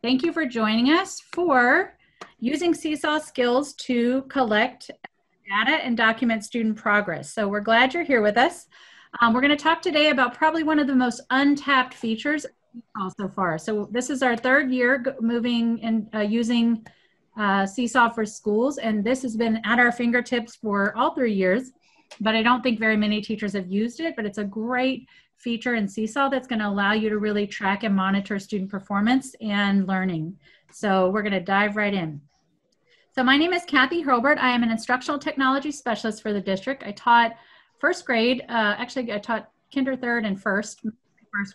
Thank you for joining us for using Seesaw skills to collect data and document student progress. So we're glad you're here with us. We're going to talk today about probably one of the most untapped features so far. So this is our third year moving and using Seesaw for schools, and this has been at our fingertips for all 3 years, but I don't think very many teachers have used it, but it's a great feature in Seesaw that's going to allow you to really track and monitor student performance and learning. So we're going to dive right in. So my name is Kathy Hurlbert. I am an instructional technology specialist for the district. I taught first grade, actually I taught kinder, third, and first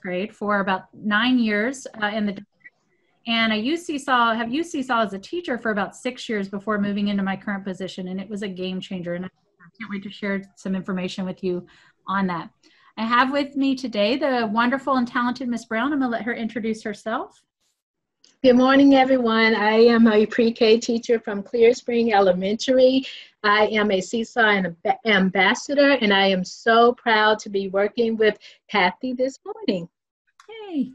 grade for about 9 years in the district. And I have used Seesaw as a teacher for about 6 years before moving into my current position, and it was a game changer. And I can't wait to share some information with you on that. I have with me today the wonderful and talented Miss Brown. I'm going to let her introduce herself. Good morning, everyone. I am a pre-K teacher from Clear Spring Elementary. I am a Seesaw ambassador, and I am so proud to be working with Kathy this morning. Hey.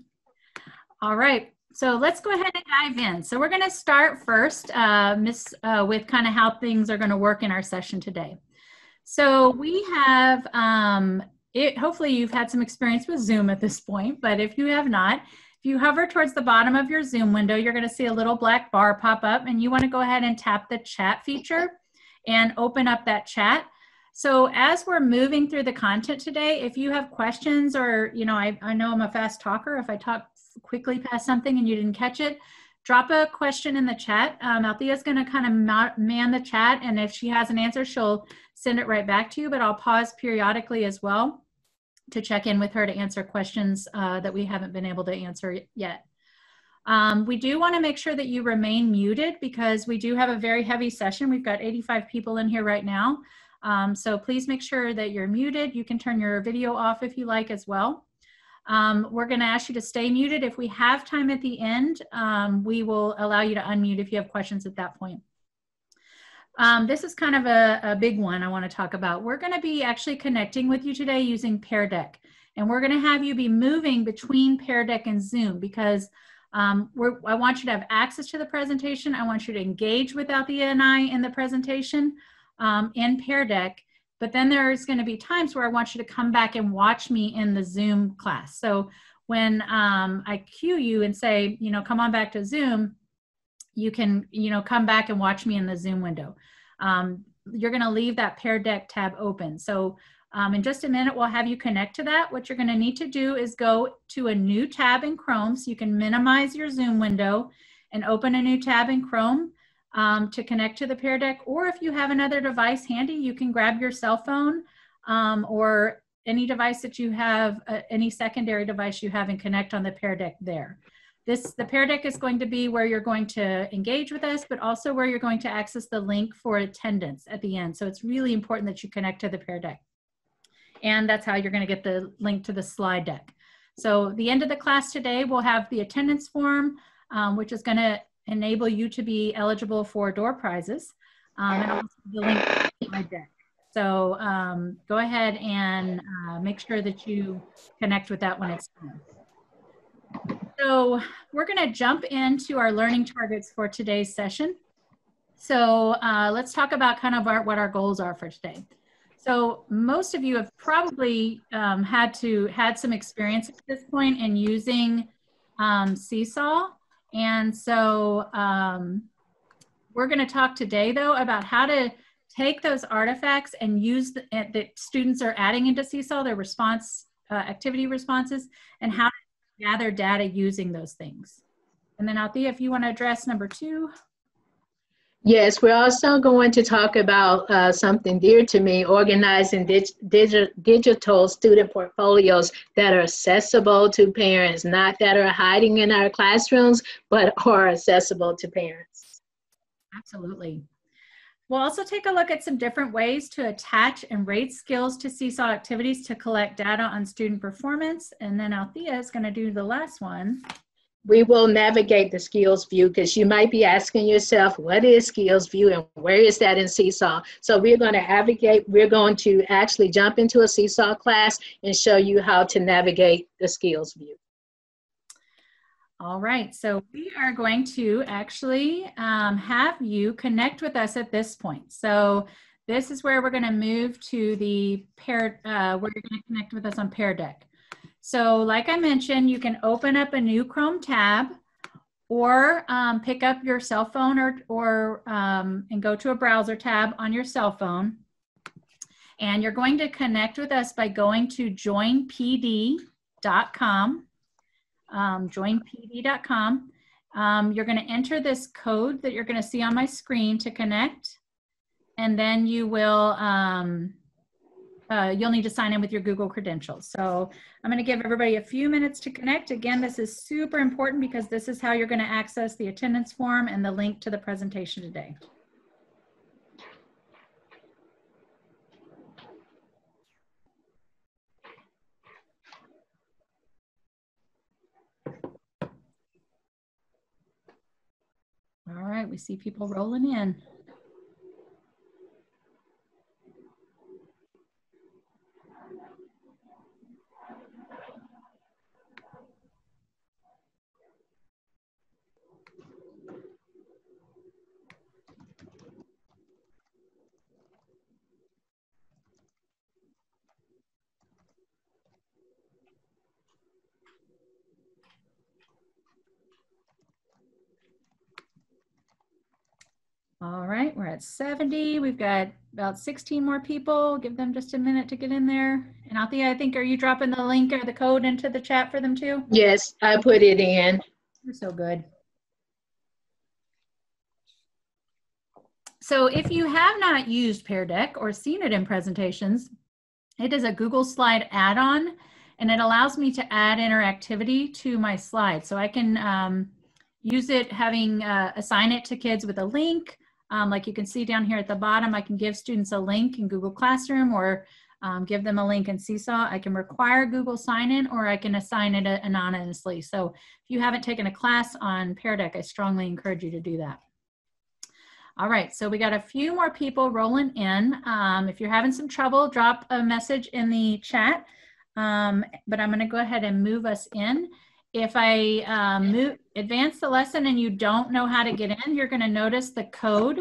All right. So let's go ahead and dive in. So we're going to start first, with kind of how things are going to work in our session today. So we have, hopefully you've had some experience with Zoom at this point, but if you have not, if you hover towards the bottom of your Zoom window, you're going to see a little black bar pop up, and you want to go ahead and tap the chat feature and open up that chat. So as we're moving through the content today, if you have questions or, you know, I know I'm a fast talker. If I talk quickly past something and you didn't catch it, drop a question in the chat. Althea's going to kind of man the chat, and if she has an answer, she'll send it right back to you, but I'll pause periodically as well to check in with her to answer questions that we haven't been able to answer yet. We do want to make sure that you remain muted because we do have a very heavy session. We've got 85 people in here right now. So please make sure that you're muted. You can turn your video off if you like as well. We're going to ask you to stay muted. If we have time at the end, we will allow you to unmute if you have questions at that point. This is kind of a big one I want to talk about. We're going to be actually connecting with you today using Pear Deck, and we're going to have you be moving between Pear Deck and Zoom because I want you to have access to the presentation. I want you to engage with Althea and I in the presentation in Pear Deck. But then there's going to be times where I want you to come back and watch me in the Zoom class. So when I cue you and say, you know, come on back to Zoom, you can, you know, come back and watch me in the Zoom window. You're going to leave that Pear Deck tab open. So in just a minute, we'll have you connect to that. What you're going to need to do is go to a new tab in Chrome so you can minimize your Zoom window and open a new tab in Chrome. To connect to the Pear Deck, or if you have another device handy, you can grab your cell phone or any device that you have, any secondary device you have, and connect on the Pear Deck there. The Pear Deck is going to be where you're going to engage with us, but also where you're going to access the link for attendance at the end. So it's really important that you connect to the Pear Deck. And that's how you're going to get the link to the slide deck. So the end of the class today, we'll have the attendance form, which is going to enable you to be eligible for door prizes, and also the link to the slide deck. So go ahead and make sure that you connect with that when it's done. So we're going to jump into our learning targets for today's session. So let's talk about kind of what our goals are for today. So most of you have probably had some experience at this point in using Seesaw. And so we're going to talk today, though, about how to take those artifacts and use that students are adding into Seesaw, their response activity responses, and how to gather data using those things. And then Althea, if you want to address number 2. Yes, we're also going to talk about something dear to me, organizing digital student portfolios that are accessible to parents, not that are hiding in our classrooms, but are accessible to parents. Absolutely. We'll also take a look at some different ways to attach and rate skills to Seesaw activities to collect data on student performance. And then Althea is going to do the last one. We will navigate the skills view, because you might be asking yourself, what is skills view and where is that in Seesaw? So we're going to navigate, we're going to actually jump into a Seesaw class and show you how to navigate the skills view. All right, so we are going to actually have you connect with us at this point. So this is where we're going to move to the where you're going to connect with us on Pear Deck. So like I mentioned, you can open up a new Chrome tab or pick up your cell phone and go to a browser tab on your cell phone. And you're going to connect with us by going to joinpd.com. Joinpd.com. You're going to enter this code that you're going to see on my screen to connect. And then you will you'll need to sign in with your Google credentials. So I'm going to give everybody a few minutes to connect. Again, this is super important because this is how you're going to access the attendance form and the link to the presentation today. All right, we see people rolling in. All right, we're at 70. We've got about 16 more people. Give them just a minute to get in there. And Althea, I think, are you dropping the link or the code into the chat for them too? Yes, I put it in. You're so good. So if you have not used Pear Deck or seen it in presentations, it is a Google Slide add-on, and it allows me to add interactivity to my slides. So I can use it assign it to kids with a link. Like you can see down here at the bottom, I can give students a link in Google Classroom or give them a link in Seesaw. I can require Google sign-in or I can assign it anonymously. So if you haven't taken a class on Pear Deck, I strongly encourage you to do that. All right, so we got a few more people rolling in. If you're having some trouble, drop a message in the chat, but I'm gonna go ahead and move us in. If I advance the lesson and you don't know how to get in, you're gonna notice the code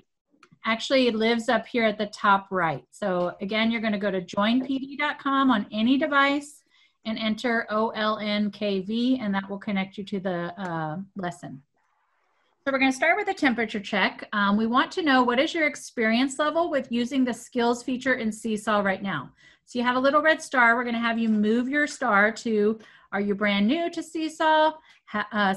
actually lives up here at the top right. So again, you're gonna go to joinpd.com on any device and enter OLNKV, and that will connect you to the lesson. So we're going to start with a temperature check. We want to know, what is your experience level with using the skills feature in Seesaw right now? So you have a little red star. We're going to have you move your star to, are you brand new to Seesaw?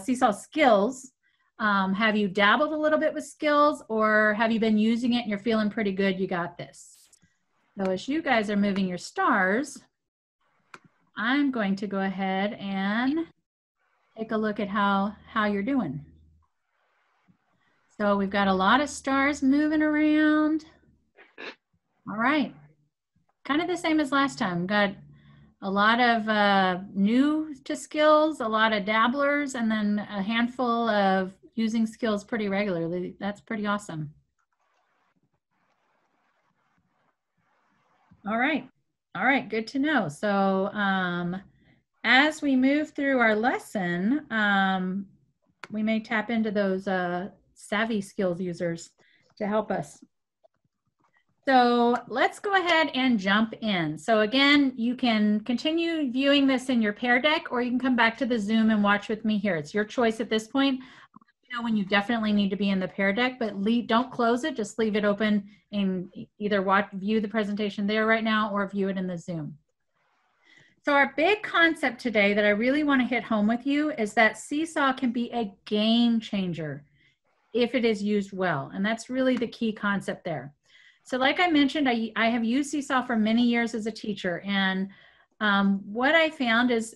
Seesaw skills. Have you dabbled a little bit with skills, or have you been using it and you're feeling pretty good, you got this? So as you guys are moving your stars, I'm going to go ahead and take a look at how you're doing. So we've got a lot of stars moving around. All right, kind of the same as last time. We've got a lot of new to skills, a lot of dabblers, and then a handful of using skills pretty regularly. That's pretty awesome. All right, good to know. So as we move through our lesson, we may tap into those savvy skills users to help us. So let's go ahead and jump in. So again, you can continue viewing this in your Pear Deck, or you can come back to the Zoom and watch with me here. It's your choice at this point. You know when you definitely need to be in the Pear Deck, but don't close it, just leave it open and either view the presentation there right now or view it in the Zoom. So our big concept today that I really want to hit home with you is that Seesaw can be a game changer if it is used well. And that's really the key concept there. So like I mentioned, I have used Seesaw for many years as a teacher. And what I found is,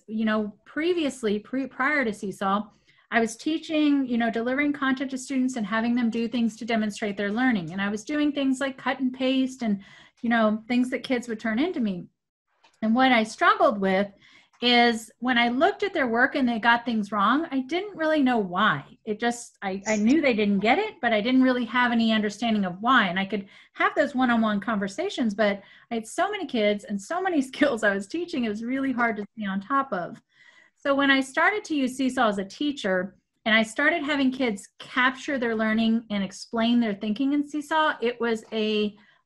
previously, prior to Seesaw, I was teaching, delivering content to students and having them do things to demonstrate their learning. And I was doing things like cut and paste and, things that kids would turn into me. And what I struggled with is when I looked at their work and they got things wrong, I didn't really know why. It just, I knew they didn't get it, but I didn't really have any understanding of why. And I could have those one-on-one conversations, but I had so many kids and so many skills I was teaching, it was really hard to stay on top of. So when I started to use Seesaw as a teacher, and I started having kids capture their learning and explain their thinking in Seesaw, it was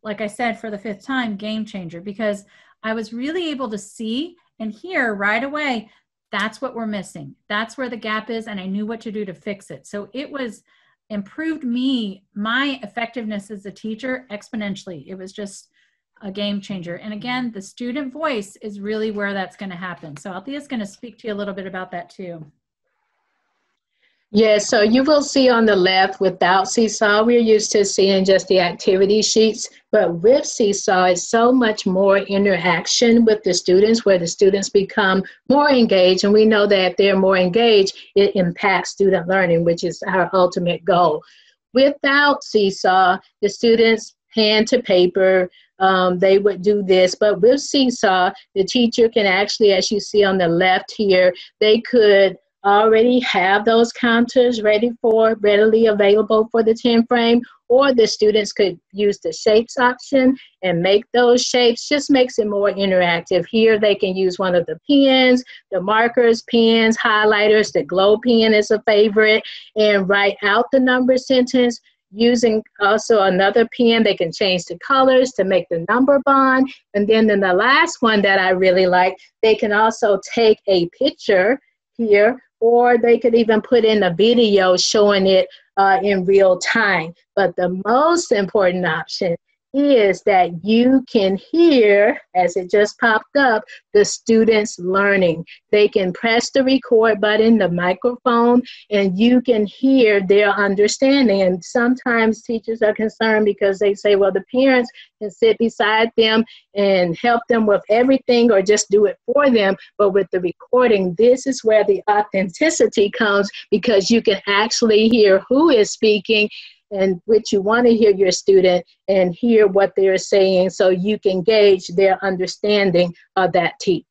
like I said, for the 5th time, game changer, because I was really able to see and hear right away, that's what we're missing. That's where the gap is, and I knew what to do to fix it. So it was improved my effectiveness as a teacher exponentially. It was just a game changer. And again, the student voice is really where that's going to happen. So Althea's going to speak to you a little bit about that too. Yes, so you will see on the left without Seesaw, we're used to seeing just the activity sheets, but with Seesaw, it's so much more interaction with the students where the students become more engaged, and we know that if they're more engaged, it impacts student learning, which is our ultimate goal. Without Seesaw, the students hand to paper, they would do this, but with Seesaw, the teacher can actually, as you see on the left here, they could already have those counters readily available for the 10 frame, or the students could use the shapes option and make those shapes. Just makes it more interactive. Here they can use one of the pens, the markers, pens, highlighters. The glow pen is a favorite, and write out the number sentence using also another pen. They can change the colors to make the number bond. And then in the last one that I really like, they can also take a picture here, or they could even put in a video showing it in real time. But the most important option is that you can hear, as it just popped up, the students learning. They can press the record button, the microphone, and you can hear their understanding. And sometimes teachers are concerned because they say, well, the parents can sit beside them and help them with everything or just do it for them. But with the recording, this is where the authenticity comes, because you can actually hear who is speaking and which you want to hear your student and hear what they're saying, so you can gauge their understanding of that teach.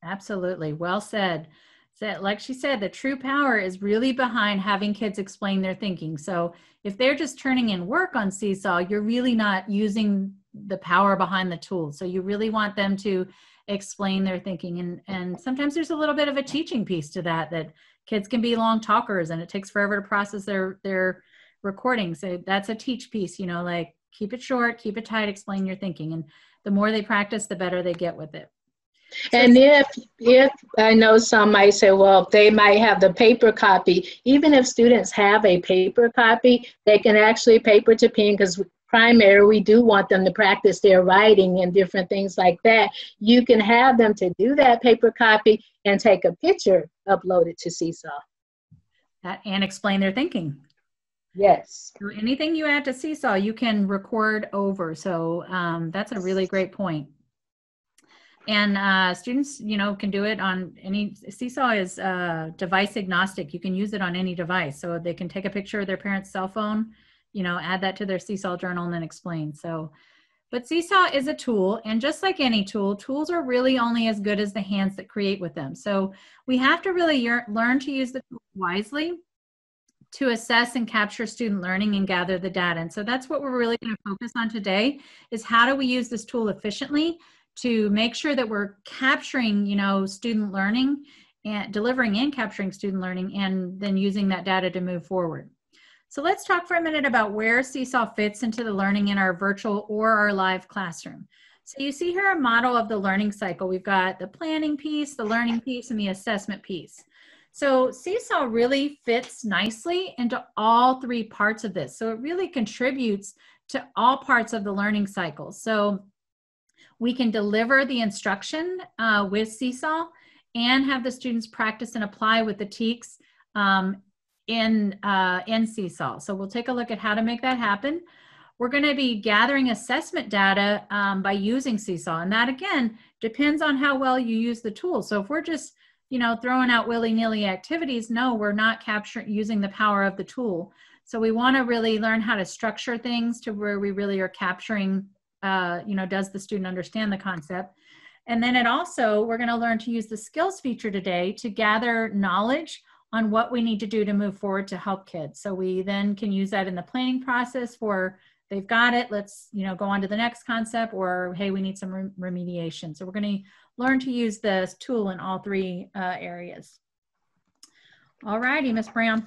Absolutely. Well said. So, like she said, the true power is really behind having kids explain their thinking. So if they're just turning in work on Seesaw, you're really not using the power behind the tool. So you really want them to explain their thinking. And sometimes there's a little bit of a teaching piece to that kids can be long talkers and it takes forever to process their recording. So that's a teach piece, like keep it short, keep it tight, explain your thinking. And the more they practice, the better they get with it. So, and if I know some might say, well, they might have the paper copy. Even if students have a paper copy, they can actually paper to pen, because primary, we do want them to practice their writing and different things like that. You can have them to do that paper copy and take a picture, upload it to Seesaw. And explain their thinking. Yes. So anything you add to Seesaw, you can record over. So that's a really great point. And students, can do it on any, Seesaw is device agnostic. You can use it on any device. So they can take a picture of their parent's cell phone, add that to their Seesaw journal and then explain. So, but Seesaw is a tool, and just like any tool, tools are really only as good as the hands that create with them. So we have to really learn to use the tool wisely to assess and capture student learning and gather the data. And so that's what we're really going to focus on today, is how do we use this tool efficiently to make sure that we're capturing, student learning and delivering and capturing student learning, and then using that data to move forward. So let's talk for a minute about where Seesaw fits into the learning in our virtual or our live classroom. So you see here a model of the learning cycle. We've got the planning piece, the learning piece, and the assessment piece. So Seesaw really fits nicely into all 3 parts of this. So it really contributes to all parts of the learning cycle. So We can deliver the instruction with Seesaw and have the students practice and apply with the TEKS in Seesaw. So we'll take a look at how to make that happen. We're going to be gathering assessment data by using Seesaw, and that again depends on how well you use the tool. So if we're just throwing out willy-nilly activities, no, we're not using the power of the tool. So we want to really learn how to structure things to where we really are capturing, does the student understand the concept? And then we're going to learn to use the skills feature today to gather knowledge on what we need to do to move forward to help kids. So we then can use that in the planning process for, they've got it, let's go on to the next concept, or hey, we need some remediation. So we're going to learn to use this tool in all three areas. All righty, Ms. Brown.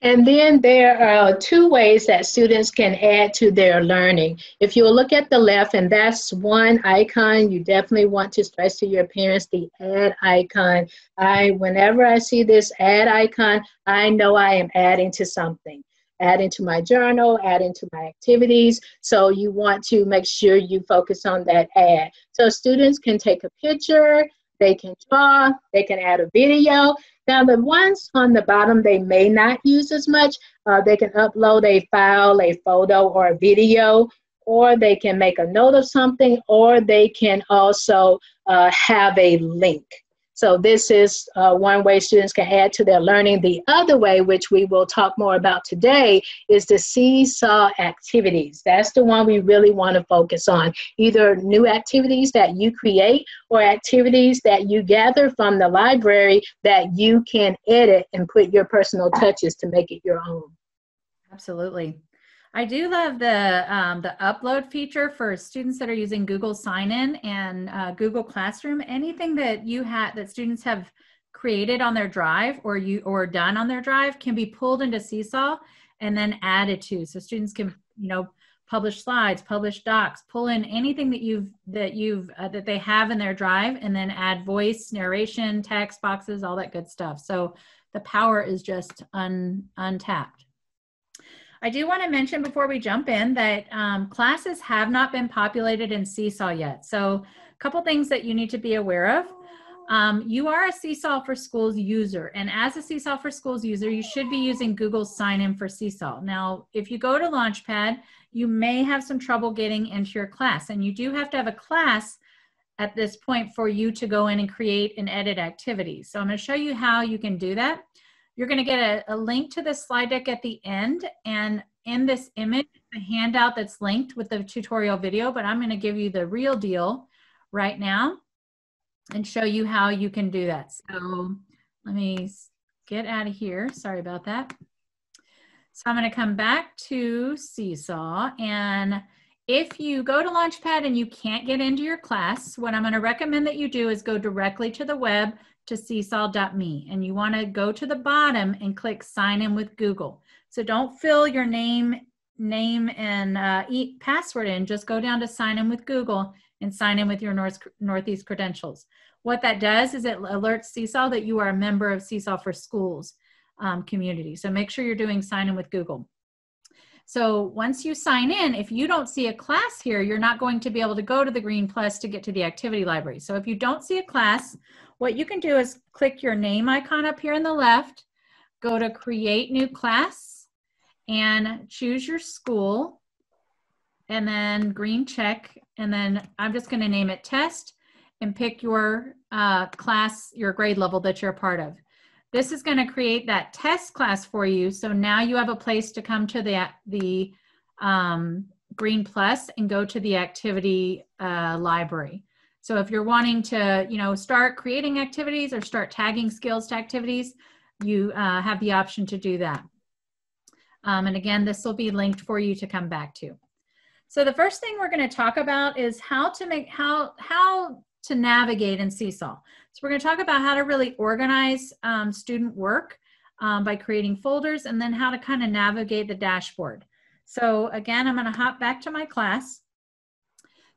And then there are two ways that students can add to their learning. If you look at the left, and that's one icon, you definitely want to stress to your parents the add icon. Whenever I see this add icon, I know I am adding to something. Adding to my journal, adding to my activities. So you want to make sure you focus on that add. So students can take a picture, they can draw, they can add a video. Now the ones on the bottom, they may not use as much. They can upload a file, a photo, or a video, or they can make a note of something, or they can also have a link. So this is one way students can add to their learning. The other way, which we will talk more about today, is the Seesaw activities. That's the one we really want to focus on. Either new activities that you create or activities that you gather from the library that you can edit and put your personal touches to make it your own. Absolutely. I do love the upload feature for students that are using Google Sign-In and Google Classroom. Anything that that students have created on their drive or done on their drive can be pulled into Seesaw and then added to. So students can publish slides, publish docs, pull in anything that they have in their drive, and then add voice, narration, text boxes, all that good stuff. So the power is just untapped. I do want to mention before we jump in that classes have not been populated in Seesaw yet. So a couple things that you need to be aware of. You are a Seesaw for Schools user, and as a Seesaw for Schools user, you should be using Google Sign-In for Seesaw. Now, if you go to Launchpad, you may have some trouble getting into your class, and you do have to have a class at this point for you to go in and create and edit activities. So I'm going to show you how you can do that. You're going to get a link to the slide deck at the end, and in this image, the handout that's linked with the tutorial video, but I'm going to give you the real deal right now and show you how you can do that. So let me get out of here. Sorry about that. So I'm going to come back to Seesaw, and if you go to Launchpad and you can't get into your class, what I'm going to recommend that you do is go directly to the web to seesaw.me, and you want to go to the bottom and click sign in with Google. So don't fill your name and password in, just go down to sign in with Google and sign in with your Northeast credentials. What that does is it alerts Seesaw that you are a member of Seesaw for Schools community. So make sure you're doing sign in with Google. So once you sign in, if you don't see a class here, you're not going to be able to go to the green plus to get to the activity library. So if you don't see a class, what you can do is click your name icon up here on the left, go to create new class, and choose your school, and then green check, and then I'm just going to name it test and pick your class, your grade level that you're a part of. This is going to create that test class for you. So now you have a place to come to the green plus and go to the activity library. So if you're wanting to, start creating activities or start tagging skills to activities, you have the option to do that. And again, this will be linked for you to come back to. So the first thing we're going to talk about is how to navigate in Seesaw. So we're going to talk about how to really organize student work by creating folders, and then how to kind of navigate the dashboard. So again, I'm going to hop back to my class.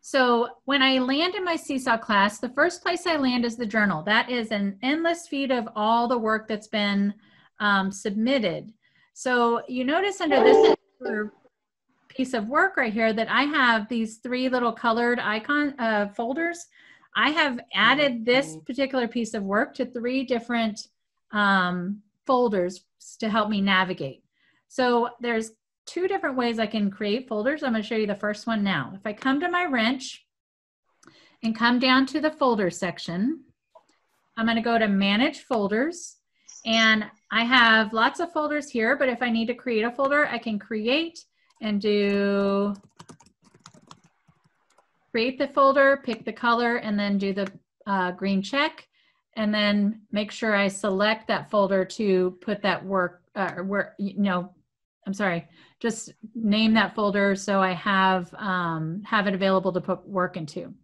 So when I land in my Seesaw class, the first place I land is the journal. That is an endless feed of all the work that's been submitted. So you notice under this piece of work right here that I have these 3 little colored icon folders. I have added this particular piece of work to 3 different folders to help me navigate. So there's 2 different ways I can create folders. I'm going to show you the first one now. If I come to my wrench and come down to the folder section, I'm going to go to manage folders, and I have lots of folders here, but if I need to create a folder, I can create and do create the folder, pick the color, and then do the green check, and then make sure I select that folder to put that work, just name that folder so I have it available to put work into.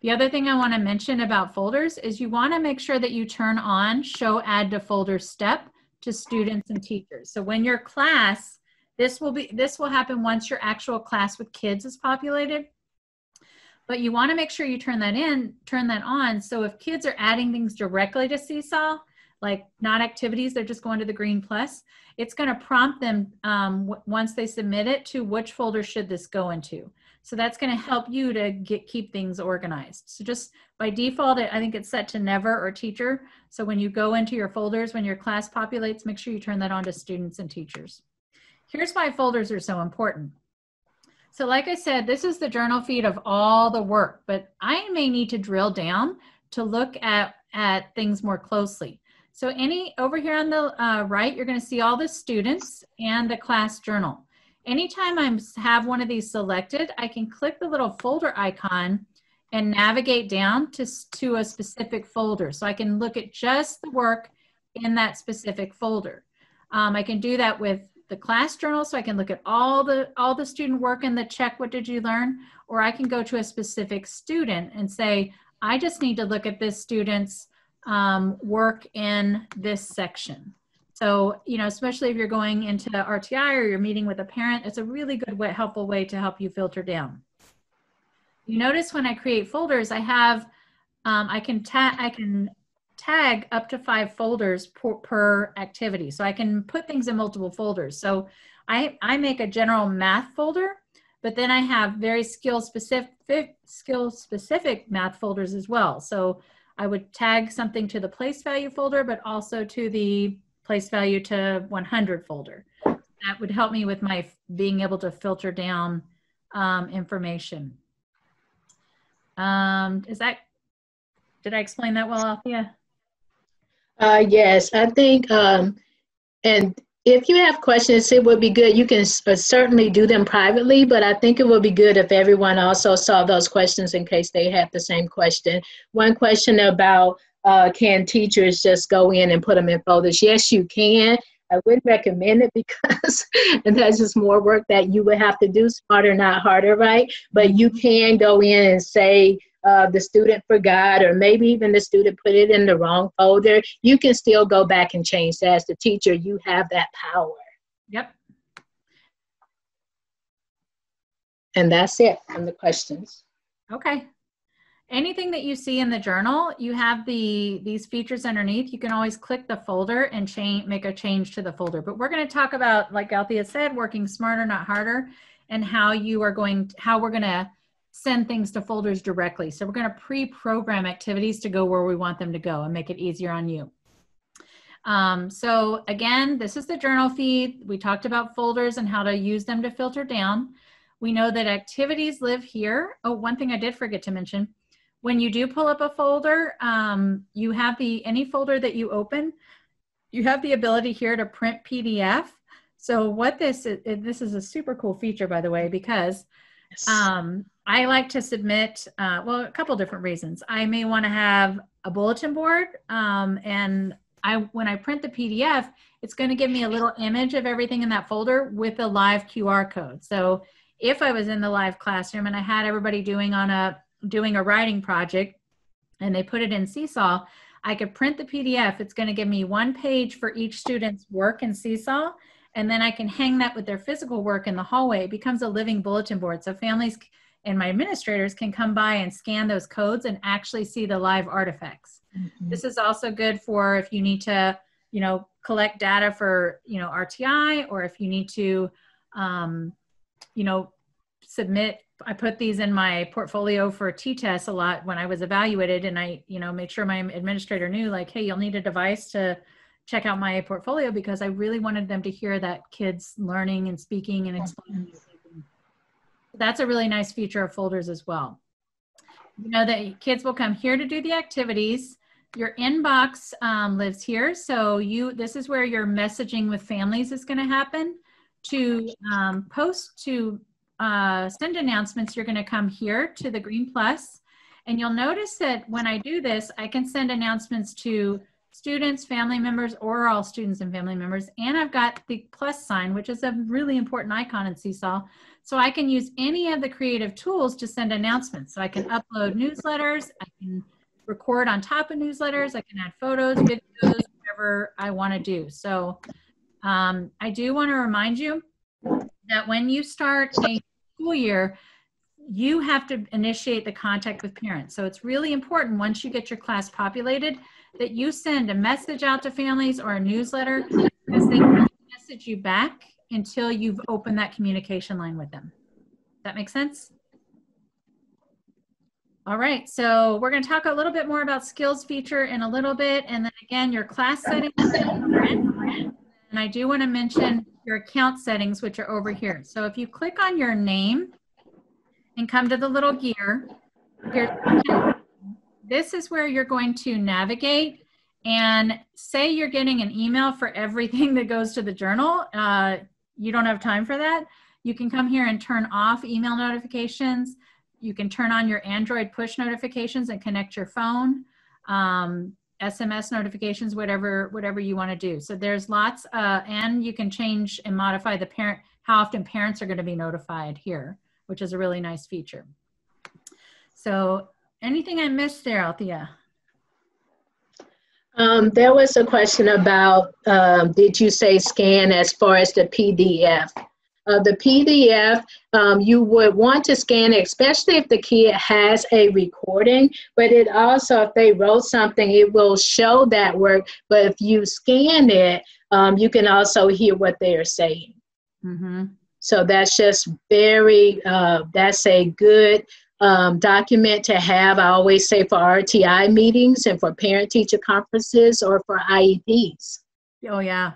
The other thing I want to mention about folders is you want to make sure that you turn on show add to folder step to students and teachers. So when your class, this will happen once your actual class with kids is populated. But you want to make sure you turn that on. So if kids are adding things directly to Seesaw, like not activities, they're just going to the green plus, it's going to prompt them once they submit it to which folder should this go into. So that's going to help you to keep things organized. So just by default, I think it's set to never or teacher. So when you go into your folders, when your class populates, make sure you turn that on to students and teachers. Here's why folders are so important. So like I said, this is the journal feed of all the work, but I may need to drill down to look at things more closely. So over here on the right, you're going to see all the students and the class journal. Anytime I have one of these selected, I can click the little folder icon and navigate down to a specific folder. So I can look at just the work in that specific folder. I can do that with the class journal, so I can look at all the student work and the check what did you learn, or I can go to a specific student and say, I just need to look at this student's work in this section. So, especially if you're going into the RTI or you're meeting with a parent, it's a really good helpful way to help you filter down. You notice when I create folders, I have, I can tag up to 5 folders per activity. So I can put things in multiple folders. So I make a general math folder, but then I have very skill specific math folders as well. So I would tag something to the place value folder, but also to the place value to 100 folder. That would help me with my being able to filter down information. Did I explain that well, Althea? Yes, I think, and if you have questions, it would be good. You can certainly do them privately, but I think it would be good if everyone also saw those questions in case they have the same question. One question about can teachers just go in and put them in folders? Yes, you can. I wouldn't recommend it because and that's just more work that you would have to do, smarter, not harder, right? But you can go in and say, the student forgot, or maybe even the student put it in the wrong folder. You can still go back and change that. As the teacher, you have that power. Yep. And that's it on the questions. Okay. Anything that you see in the journal, you have these features underneath. You can always click the folder and make a change to the folder. But we're going to talk about, like Althea said, working smarter, not harder, and how we're going to send things to folders directly. So we're going to pre-program activities to go where we want them to go and make it easier on you. So again, this is the journal feed. We talked about folders and how to use them to filter down. We know that activities live here. Oh, one thing I did forget to mention, when you do pull up a folder, you have any folder that you open, you have the ability here to print PDF. So what this is a super cool feature, by the way, because I like to submit, well, a couple different reasons. I may want to have a bulletin board, and when I print the PDF, it's going to give me a little image of everything in that folder with a live QR code. So if I was in the live classroom and I had everybody doing a writing project and they put it in Seesaw, I could print the PDF. It's going to give me 1 page for each student's work in Seesaw. And then I can hang that with their physical work in the hallway. It becomes a living bulletin board. So families and my administrators can come by and scan those codes and actually see the live artifacts. Mm-hmm. This is also good for if you need to, collect data for, RTI, or if you need to you know, I put these in my portfolio for T-tests a lot when I was evaluated, and I, you know, made sure my administrator knew, like, hey, you'll need a device to check out my portfolio, because I really wanted them to hear that kids learning and speaking and explaining. That's a really nice feature of folders as well. You know that kids will come here to do the activities. Your inbox lives here. So this is where your messaging with families is going to happen. To send announcements, you're going to come here to the green plus. And you'll notice that when I do this, I can send announcements to students, family members, or all students and family members. And I've got the plus sign, which is a really important icon in Seesaw. So I can use any of the creative tools to send announcements. So I can upload newsletters, I can record on top of newsletters, I can add photos, videos, whatever I want to do. So I do want to remind you that when you start a school year, you have to initiate the contact with parents. So it's really important, once you get your class populated, that you send a message out to families or a newsletter, because they can't message you back until you've opened that communication line with them. Does that make sense? All right, so we're going to talk a little bit more about skills feature in a little bit, and then again, your class settings. And I do want to mention your account settings, which are over here. So if you click on your name and come to the little gear, this is where you're going to navigate, and say you're getting an email for everything that goes to the journal. You don't have time for that. You can come here and turn off email notifications. You can turn on your Android push notifications and connect your phone, SMS notifications, whatever you want to do. So there's lots, and you can change and modify how often parents are going to be notified here, which is a really nice feature. So anything I missed there, Althea? There was a question about, did you say scan as far as the PDF? The PDF, you would want to scan it, especially if the kid has a recording, but it also, if they wrote something, it will show that work. But if you scan it, you can also hear what they are saying. Mm-hmm. So that's just that's a good document to have. I always say for RTI meetings and for parent-teacher conferences or for IEPs. Oh, yeah.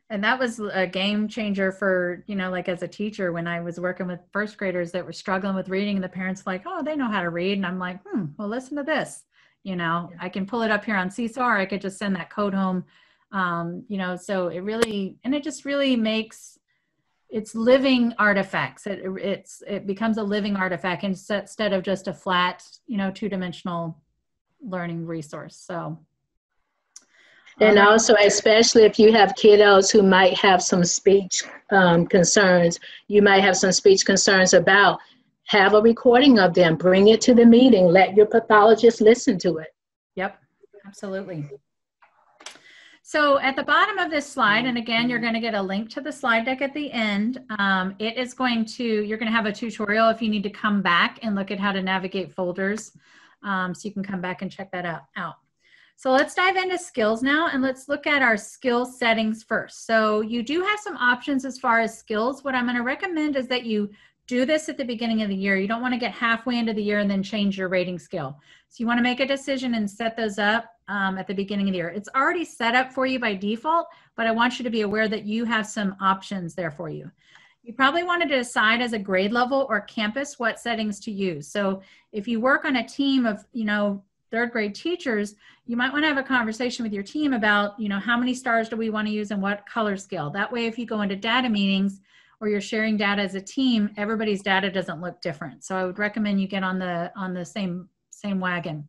And that was a game changer for, you know, like as a teacher, when I was working with first graders that were struggling with reading, and the parents like, oh, they know how to read. And I'm like, well, listen to this. You know, I can pull it up here on Seesaw, or I could just send that code home. You know, so it just really makes, it's living artifacts. It becomes a living artifact instead of just a flat, you know, two-dimensional learning resource. So. And also, especially if you have kiddos who might have some speech concerns, you might have some speech concerns about, have a recording of them, bring it to the meeting, let your pathologist listen to it. Yep, absolutely. So at the bottom of this slide, and again, you're going to get a link to the slide deck at the end. You're going to have a tutorial if you need to come back and look at how to navigate folders. So you can come back and check that out. So let's dive into skills now, and let's look at our skill settings first. So you do have some options as far as skills. What I'm going to recommend is that you do this at the beginning of the year. You don't want to get halfway into the year and then change your rating scale. So you want to make a decision and set those up at the beginning of the year. It's already set up for you by default, but I want you to be aware that you have some options there for you. You probably want to decide as a grade level or campus what settings to use. So if you work on a team of, you know, third grade teachers, you might want to have a conversation with your team about, you know, how many stars do we want to use and what color scale. That way, if you go into data meetings or you're sharing data as a team, everybody's data doesn't look different. So I would recommend you get on the same wagon.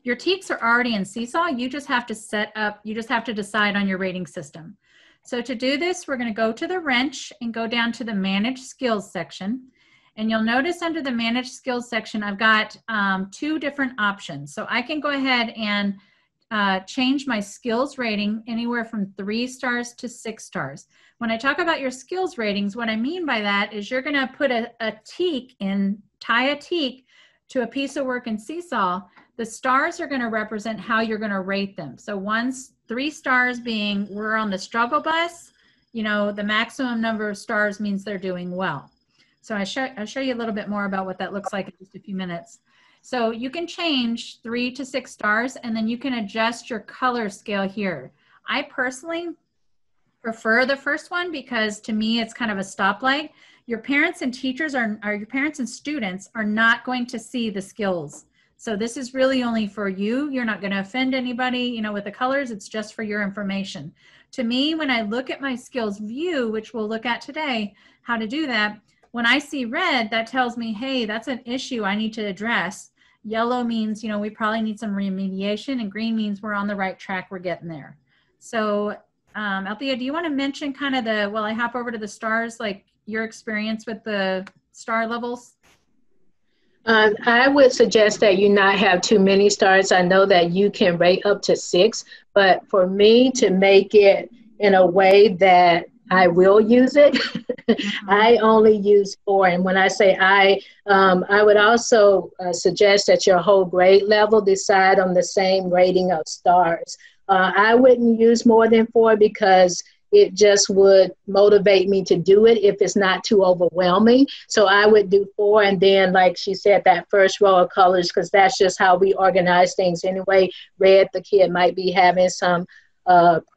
Your TEKS are already in Seesaw. You just have to decide on your rating system. So to do this, we're going to go to the wrench and go down to the Manage Skills section. And you'll notice under the Manage Skills section, I've got 2 different options. So I can go ahead and change my skills rating anywhere from 3 stars to 6 stars. When I talk about your skills ratings, what I mean by that is you're going to put a TEK tie a TEK to a piece of work in Seesaw. The stars are going to represent how you're going to rate them. So 3 stars being we're on the struggle bus, you know, the maximum number of stars means they're doing well. So I'll show you a little bit more about what that looks like in just a few minutes. So you can change 3 to 6 stars, and then you can adjust your color scale here. I personally prefer the first one because to me it's kind of a stoplight. Your parents and teachers or your parents and students are not going to see the skills. So this is really only for you. You're not going to offend anybody, you know, with the colors. It's just for your information. To me, when I look at my skills view, which we'll look at today, how to do that, when I see red, that tells me, hey, that's an issue I need to address. Yellow means, you know, we probably need some remediation, and green means we're on the right track, we're getting there. So Althea, do you want to mention kind of the, while I hop over to the stars, like your experience with the star levels? I would suggest that you not have too many stars. I know that you can rate up to 6, but for me to make it in a way that I will use it, I only use 4. And when I say I would also suggest that your whole grade level decide on the same rating of stars. I wouldn't use more than 4 because it just would motivate me to do it if it's not too overwhelming. So I would do 4, and then, like she said, that first row of colors, because that's just how we organize things anyway. Red, the kid might be having some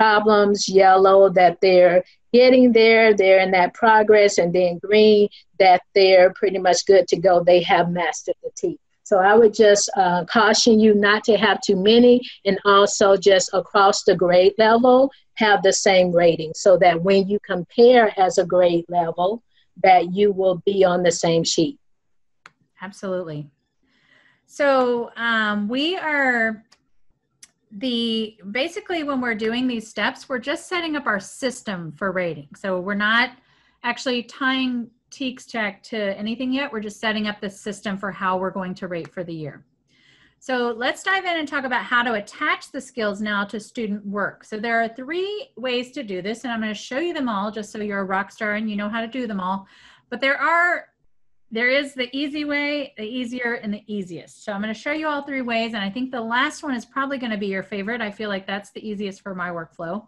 problems. Yellow, that they're getting there, they're in that progress. And then green, that they're pretty much good to go. They have mastered the T. So I would just caution you not to have too many, and also just across the grade level, have the same rating, so that when you compare as a grade level, that you will be on the same sheet. Absolutely. So we are basically when we're doing these steps, we're just setting up our system for rating. So we're not actually tying TEACS to anything yet. We're just setting up the system for how we're going to rate for the year. So let's dive in and talk about how to attach the skills now to student work. So there are 3 ways to do this, and I'm going to show you them all just so you're a rock star and you know how to do them all. But there is the easy way, the easier, and the easiest. So I'm going to show you all 3 ways, and I think the last one is probably going to be your favorite. I feel like that's the easiest for my workflow.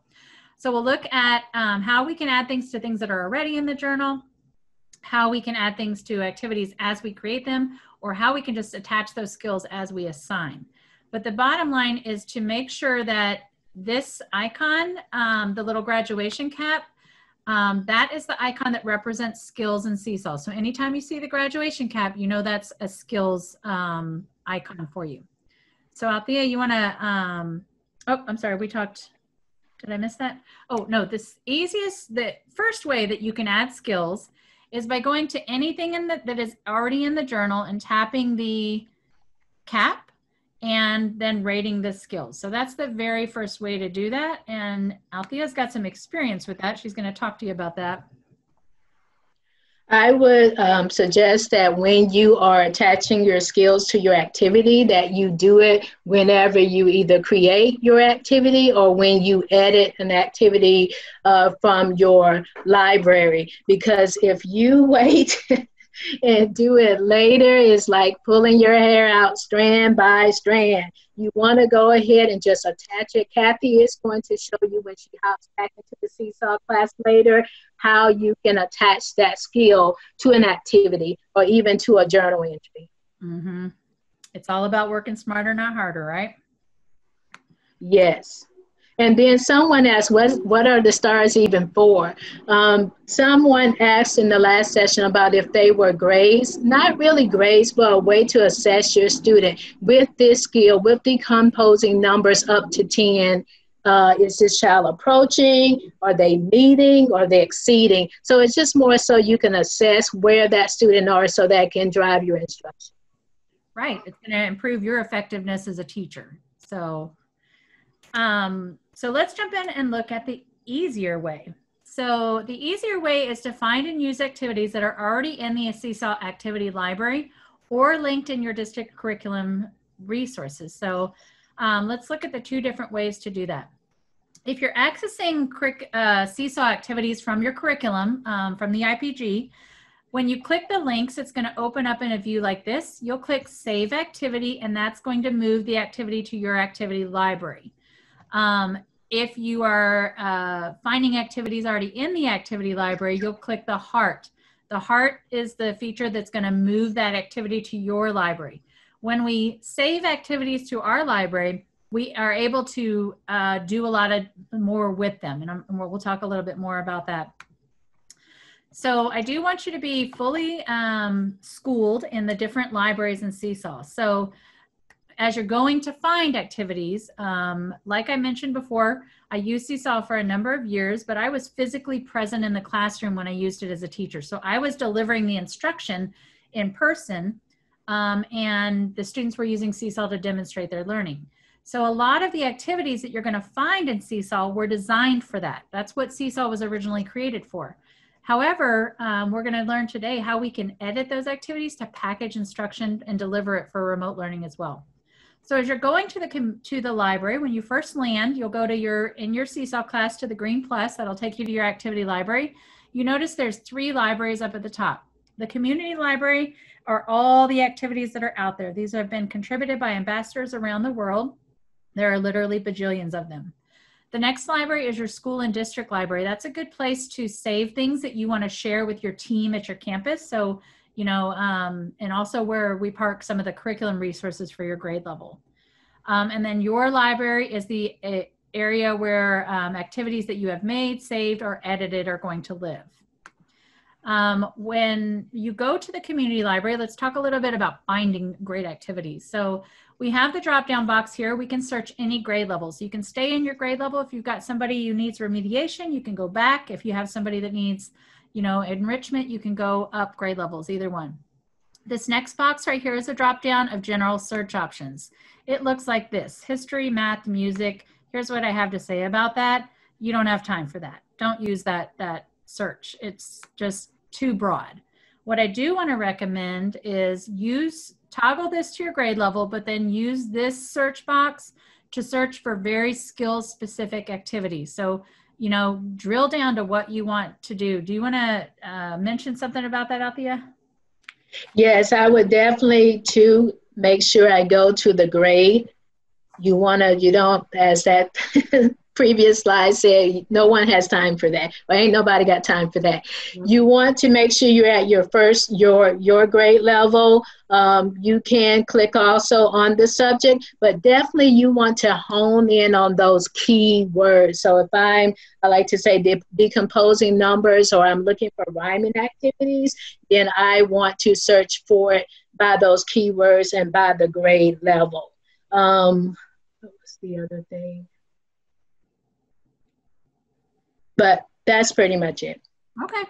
So we'll look at how we can add things to things that are already in the journal, how we can add things to activities as we create them, or how we can just attach those skills as we assign. But the bottom line is to make sure that this icon, the little graduation cap, that is the icon that represents skills in Seesaw. So anytime you see the graduation cap, you know that's a skills icon for you. So Althea, you want to, oh, I'm sorry, we talked, did I miss that? Oh, no, the first way that you can add skills is by going to anything that is already in the journal and tapping the cap and then rating the skills. So that's the very first way to do that. And Althea's got some experience with that. She's going to talk to you about that. I would suggest that when you are attaching your skills to your activity, that you do it whenever you either create your activity or when you edit an activity from your library. Because if you wait and do it later, it's like pulling your hair out strand by strand. You want to go ahead and just attach it. Kathy is going to show you when she hops back into the Seesaw class later how you can attach that skill to an activity or even to a journal entry. Mm-hmm. It's all about working smarter, not harder, right? Yes. And then someone asked, what are the stars even for? Someone asked in the last session about if they were grades. Not really grades, but a way to assess your student with this skill, with decomposing numbers up to 10. Is this child approaching? Are they meeting? Are they exceeding? So it's just more so you can assess where that student are so that can drive your instruction. Right. It's going to improve your effectiveness as a teacher. So let's jump in and look at the easier way. So the easier way is to find and use activities that are already in the Seesaw activity library or linked in your district curriculum resources. So let's look at the 2 different ways to do that. If you're accessing Seesaw activities from your curriculum, from the IPG, when you click the links, it's going to open up in a view like this. You'll click Save Activity, and that's going to move the activity to your activity library. if you are finding activities already in the activity library, you'll click the heart. The heart is the feature that's going to move that activity to your library. When we save activities to our library, we are able to do a lot of more with them. And we'll talk a little bit more about that. So I do want you to be fully schooled in the different libraries in Seesaw. So as you're going to find activities, like I mentioned before, I used Seesaw for a number of years, but I was physically present in the classroom when I used it as a teacher. So I was delivering the instruction in person, and the students were using Seesaw to demonstrate their learning. So a lot of the activities that you're going to find in Seesaw were designed for that. That's what Seesaw was originally created for. However, we're going to learn today how we can edit those activities to package instruction and deliver it for remote learning as well. So as you're going to the library, when you first land, you'll go to in your Seesaw class to the green plus. That'll take you to your activity library. You notice there's 3 libraries up at the top. The community library are all the activities that are out there. These have been contributed by ambassadors around the world. There are literally bajillions of them. The next library is your school and district library. That's a good place to save things that you want to share with your team at your campus. So, you know, and also where we park some of the curriculum resources for your grade level. And then your library is the area where activities that you have made, saved, or edited are going to live. When you go to the community library, let's talk a little bit about finding great activities. So we have the drop-down box here. We can search any grade level. So you can stay in your grade level. If you've got somebody who needs remediation, you can go back. If you have somebody that needs, you know, enrichment, you can go up grade levels, either one. This next box right here is a drop-down of general search options. It looks like this: history, math, music. Here's what I have to say about that. You don't have time for that. Don't use that search. It's just too broad. What I do want to recommend is toggle this to your grade level, but then use this search box to search for very skill-specific activities. So, you know, drill down to what you want to do. Do you want to mention something about that, Althea? Yes, I would definitely to make sure I go to the grade. You don't, as that previous slide said, no one has time for that. Well, ain't nobody got time for that. You want to make sure you're at your grade level. You can click also on the subject, but definitely you want to hone in on those key words. So if I like to say decomposing numbers, or I'm looking for rhyming activities, then I want to search for it by those keywords and by the grade level. What was the other thing? But that's pretty much it. Okay.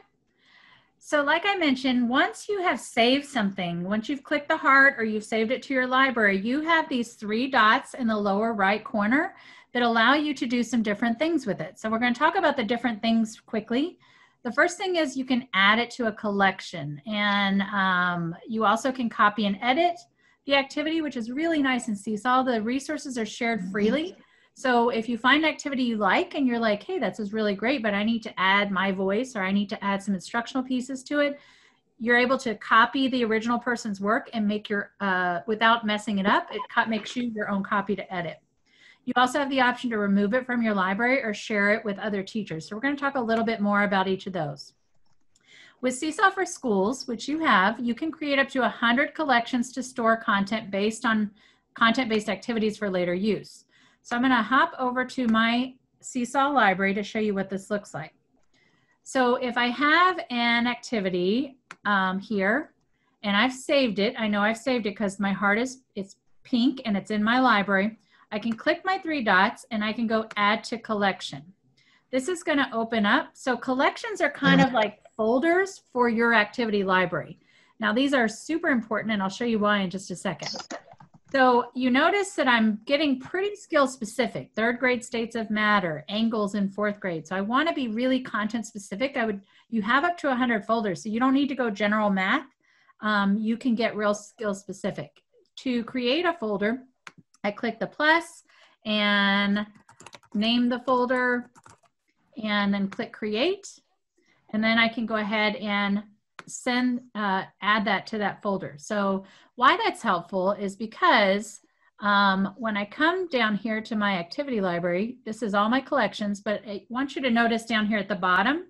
So like I mentioned, once you have saved something, once you've clicked the heart or you've saved it to your library, you have these 3 dots in the lower right corner that allow you to do some different things with it. So we're going to talk about the different things quickly. The first thing is you can add it to a collection, and you also can copy and edit the activity, which is really nice in Seesaw. The resources are shared freely. So if you find an activity you like and you're like, hey, that's really great, but I need to add my voice, or I need to add some instructional pieces to it, you're able to copy the original person's work and make your, without messing it up, it makes you your own copy to edit. You also have the option to remove it from your library or share it with other teachers. So we're going to talk a little bit more about each of those. With Seesaw for Schools, which you have, you can create up to 100 collections to store content based on content-based activities for later use. So I'm going to hop over to my Seesaw library to show you what this looks like. So if I have an activity here and I've saved it, I know I've saved it because my heart it's pink and it's in my library. I can click my 3 dots and I can go add to collection. This is going to open up. So collections are kind of like folders for your activity library. Now these are super important, and I'll show you why in just a second. So you notice that I'm getting pretty skill specific: 3rd grade states of matter, angles in 4th grade. So I want to be really content specific. You have up to 100 folders, so you don't need to go general math. You can get real skill specific. To create a folder, I click the plus and name the folder and then click create. And then I can go ahead and add that to that folder. So why that's helpful is because When I come down here to my activity library, this is all my collections, but I want you to notice down here at the bottom,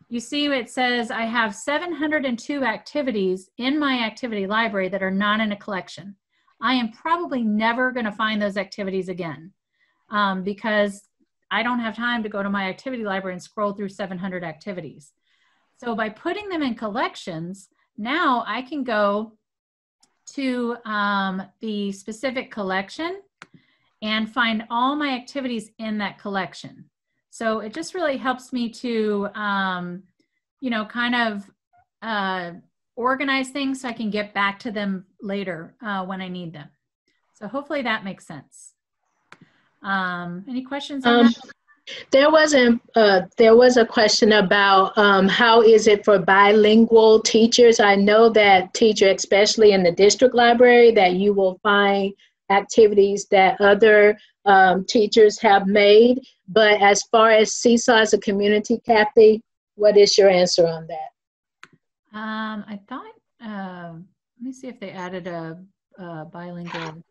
you see it says I have 702 activities in my activity library that are not in a collection. I am probably never going to find those activities again because I don't have time to go to my activity library and scroll through 700 activities. So by putting them in collections, now I can go to the specific collection and find all my activities in that collection. So it just really helps me to, you know, kind of organize things so I can get back to them later when I need them. So hopefully that makes sense. Any questions on that? There was a question about how is it for bilingual teachers? I know that teacher, especially in the district library, that you will find activities that other teachers have made. But as far as Seesaw as a community, Kathy, what is your answer on that? I thought, let me see if they added a bilingual.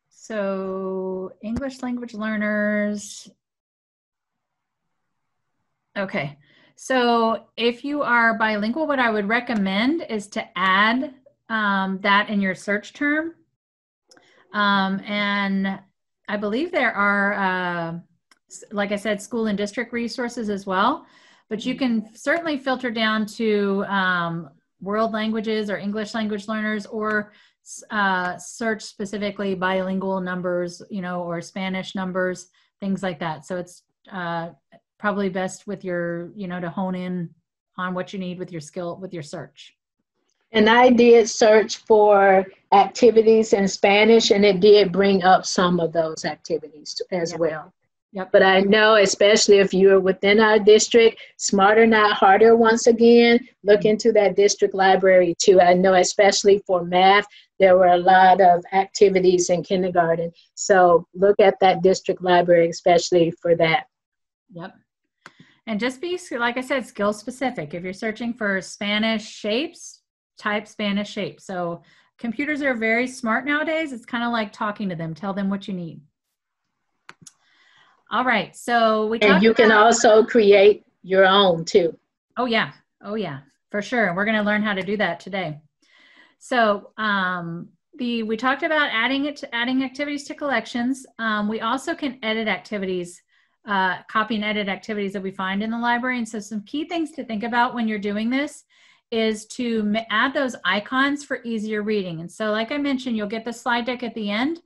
So English language learners. Okay, so if you are bilingual, what I would recommend is to add that in your search term. And I believe there are, like I said, school and district resources as well, but you can certainly filter down to world languages or English language learners, or search specifically bilingual numbers, you know, or Spanish numbers, things like that. So it's probably best with your, you know, to hone in on what you need with your skill, with your search. And I did search for activities in Spanish, and it did bring up some of those activities as well. Yep. But I know, especially if you're within our district, smarter, not harder, once again, look into that district library too. I know, especially for math, there were a lot of activities in kindergarten. So look at that district library, especially for that. Yep. And just be, like I said, skill specific. If you're searching for Spanish shapes, type Spanish shapes. So computers are very smart nowadays. It's kind of like talking to them. Tell them what you need. All right, so we talked about— And you can also create your own too. Oh yeah, for sure. We're gonna learn how to do that today. So we talked about adding activities to collections. We also can edit activities, copy and edit activities that we find in the library. And so some key things to think about when you're doing this is to add those icons for easier reading. And so like I mentioned, you'll get the slide deck at the end.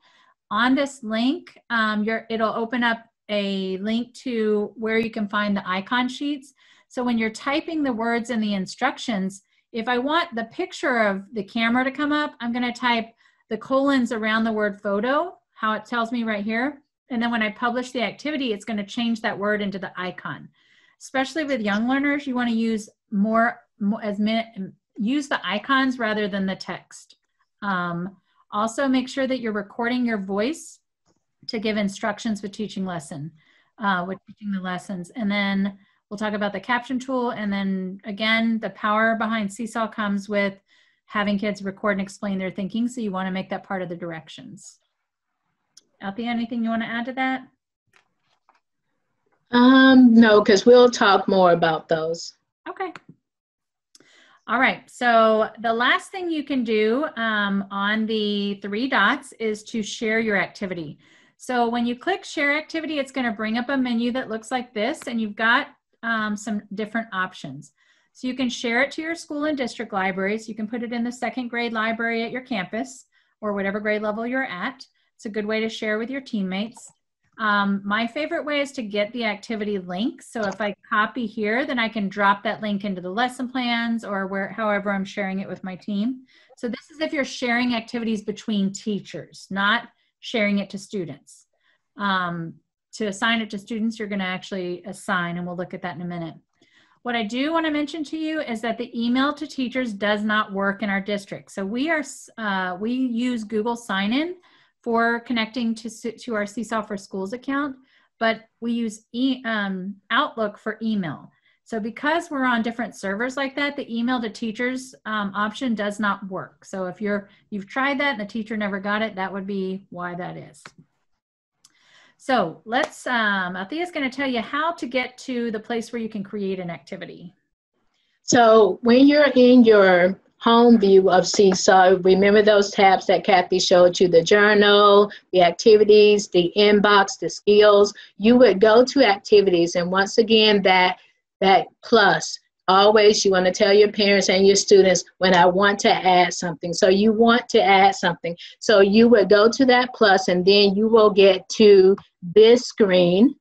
On this link, it'll open up a link to where you can find the icon sheets. So when you're typing the words in the instructions, if I want the picture of the camera to come up, I'm going to type the colons around the word photo, how it tells me right here. And then when I publish the activity, it's going to change that word into the icon. Especially with young learners, you want to use use the icons rather than the text. Also, make sure that you're recording your voice to give instructions with teaching the lessons. And then we'll talk about the caption tool. And then again, the power behind Seesaw comes with having kids record and explain their thinking. So you want to make that part of the directions. Althea, anything you want to add to that? No, because we'll talk more about those. Okay. All right, so the last thing you can do on the 3 dots is to share your activity. So when you click share activity, it's going to bring up a menu that looks like this, and you've got some different options. So you can share it to your school and district libraries. You can put it in the 2nd grade library at your campus or whatever grade level you're at. It's a good way to share with your teammates. My favorite way is to get the activity link. So if I copy here, then I can drop that link into the lesson plans or however I'm sharing it with my team. So this is if you're sharing activities between teachers, not sharing it to students. To assign it to students, you're going to actually assign, and we'll look at that in a minute. What I do want to mention to you is that the email to teachers does not work in our district. So we use Google Sign-In for connecting to our Seesaw for Schools account, but we use Outlook for email. So because we're on different servers like that, the email to teachers option does not work. So if you've tried that and the teacher never got it, that would be why that is. So let's, Althea's going to tell you how to get to the place where you can create an activity. So when you're in your home view of Seesaw, remember those tabs that Kathy showed you, the journal, the activities, the inbox, the skills. You would go to activities, and once again, that plus, always you want to tell your parents and your students when I want to add something. So you want to add something. So you would go to that plus, and then you will get to this screen.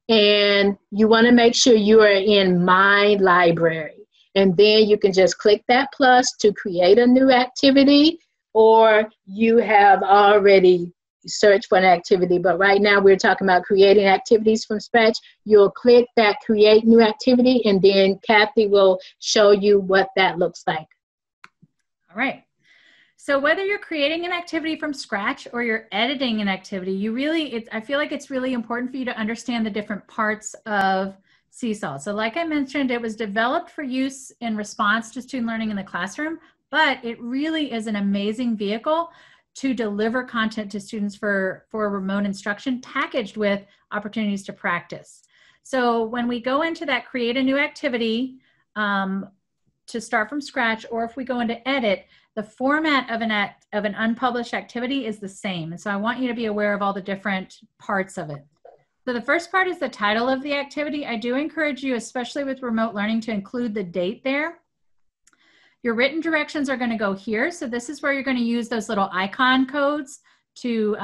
And you want to make sure you are in My Library. And then you can just click that plus to create a new activity, or you have already searched for an activity. But right now we're talking about creating activities from scratch. You'll click that Create New Activity, and then Kathy will show you what that looks like. All right. So whether you're creating an activity from scratch or you're editing an activity, I feel like it's really important for you to understand the different parts of Seesaw. So like I mentioned, it was developed for use in response to student learning in the classroom, but it really is an amazing vehicle to deliver content to students for remote instruction, packaged with opportunities to practice. So when we go into that create a new activity to start from scratch, or if we go into edit, the format of an unpublished activity is the same. And so I want you to be aware of all the different parts of it. So the first part is the title of the activity. I do encourage you, especially with remote learning, to include the date there. Your written directions are going to go here. So this is where you're going to use those little icon codes to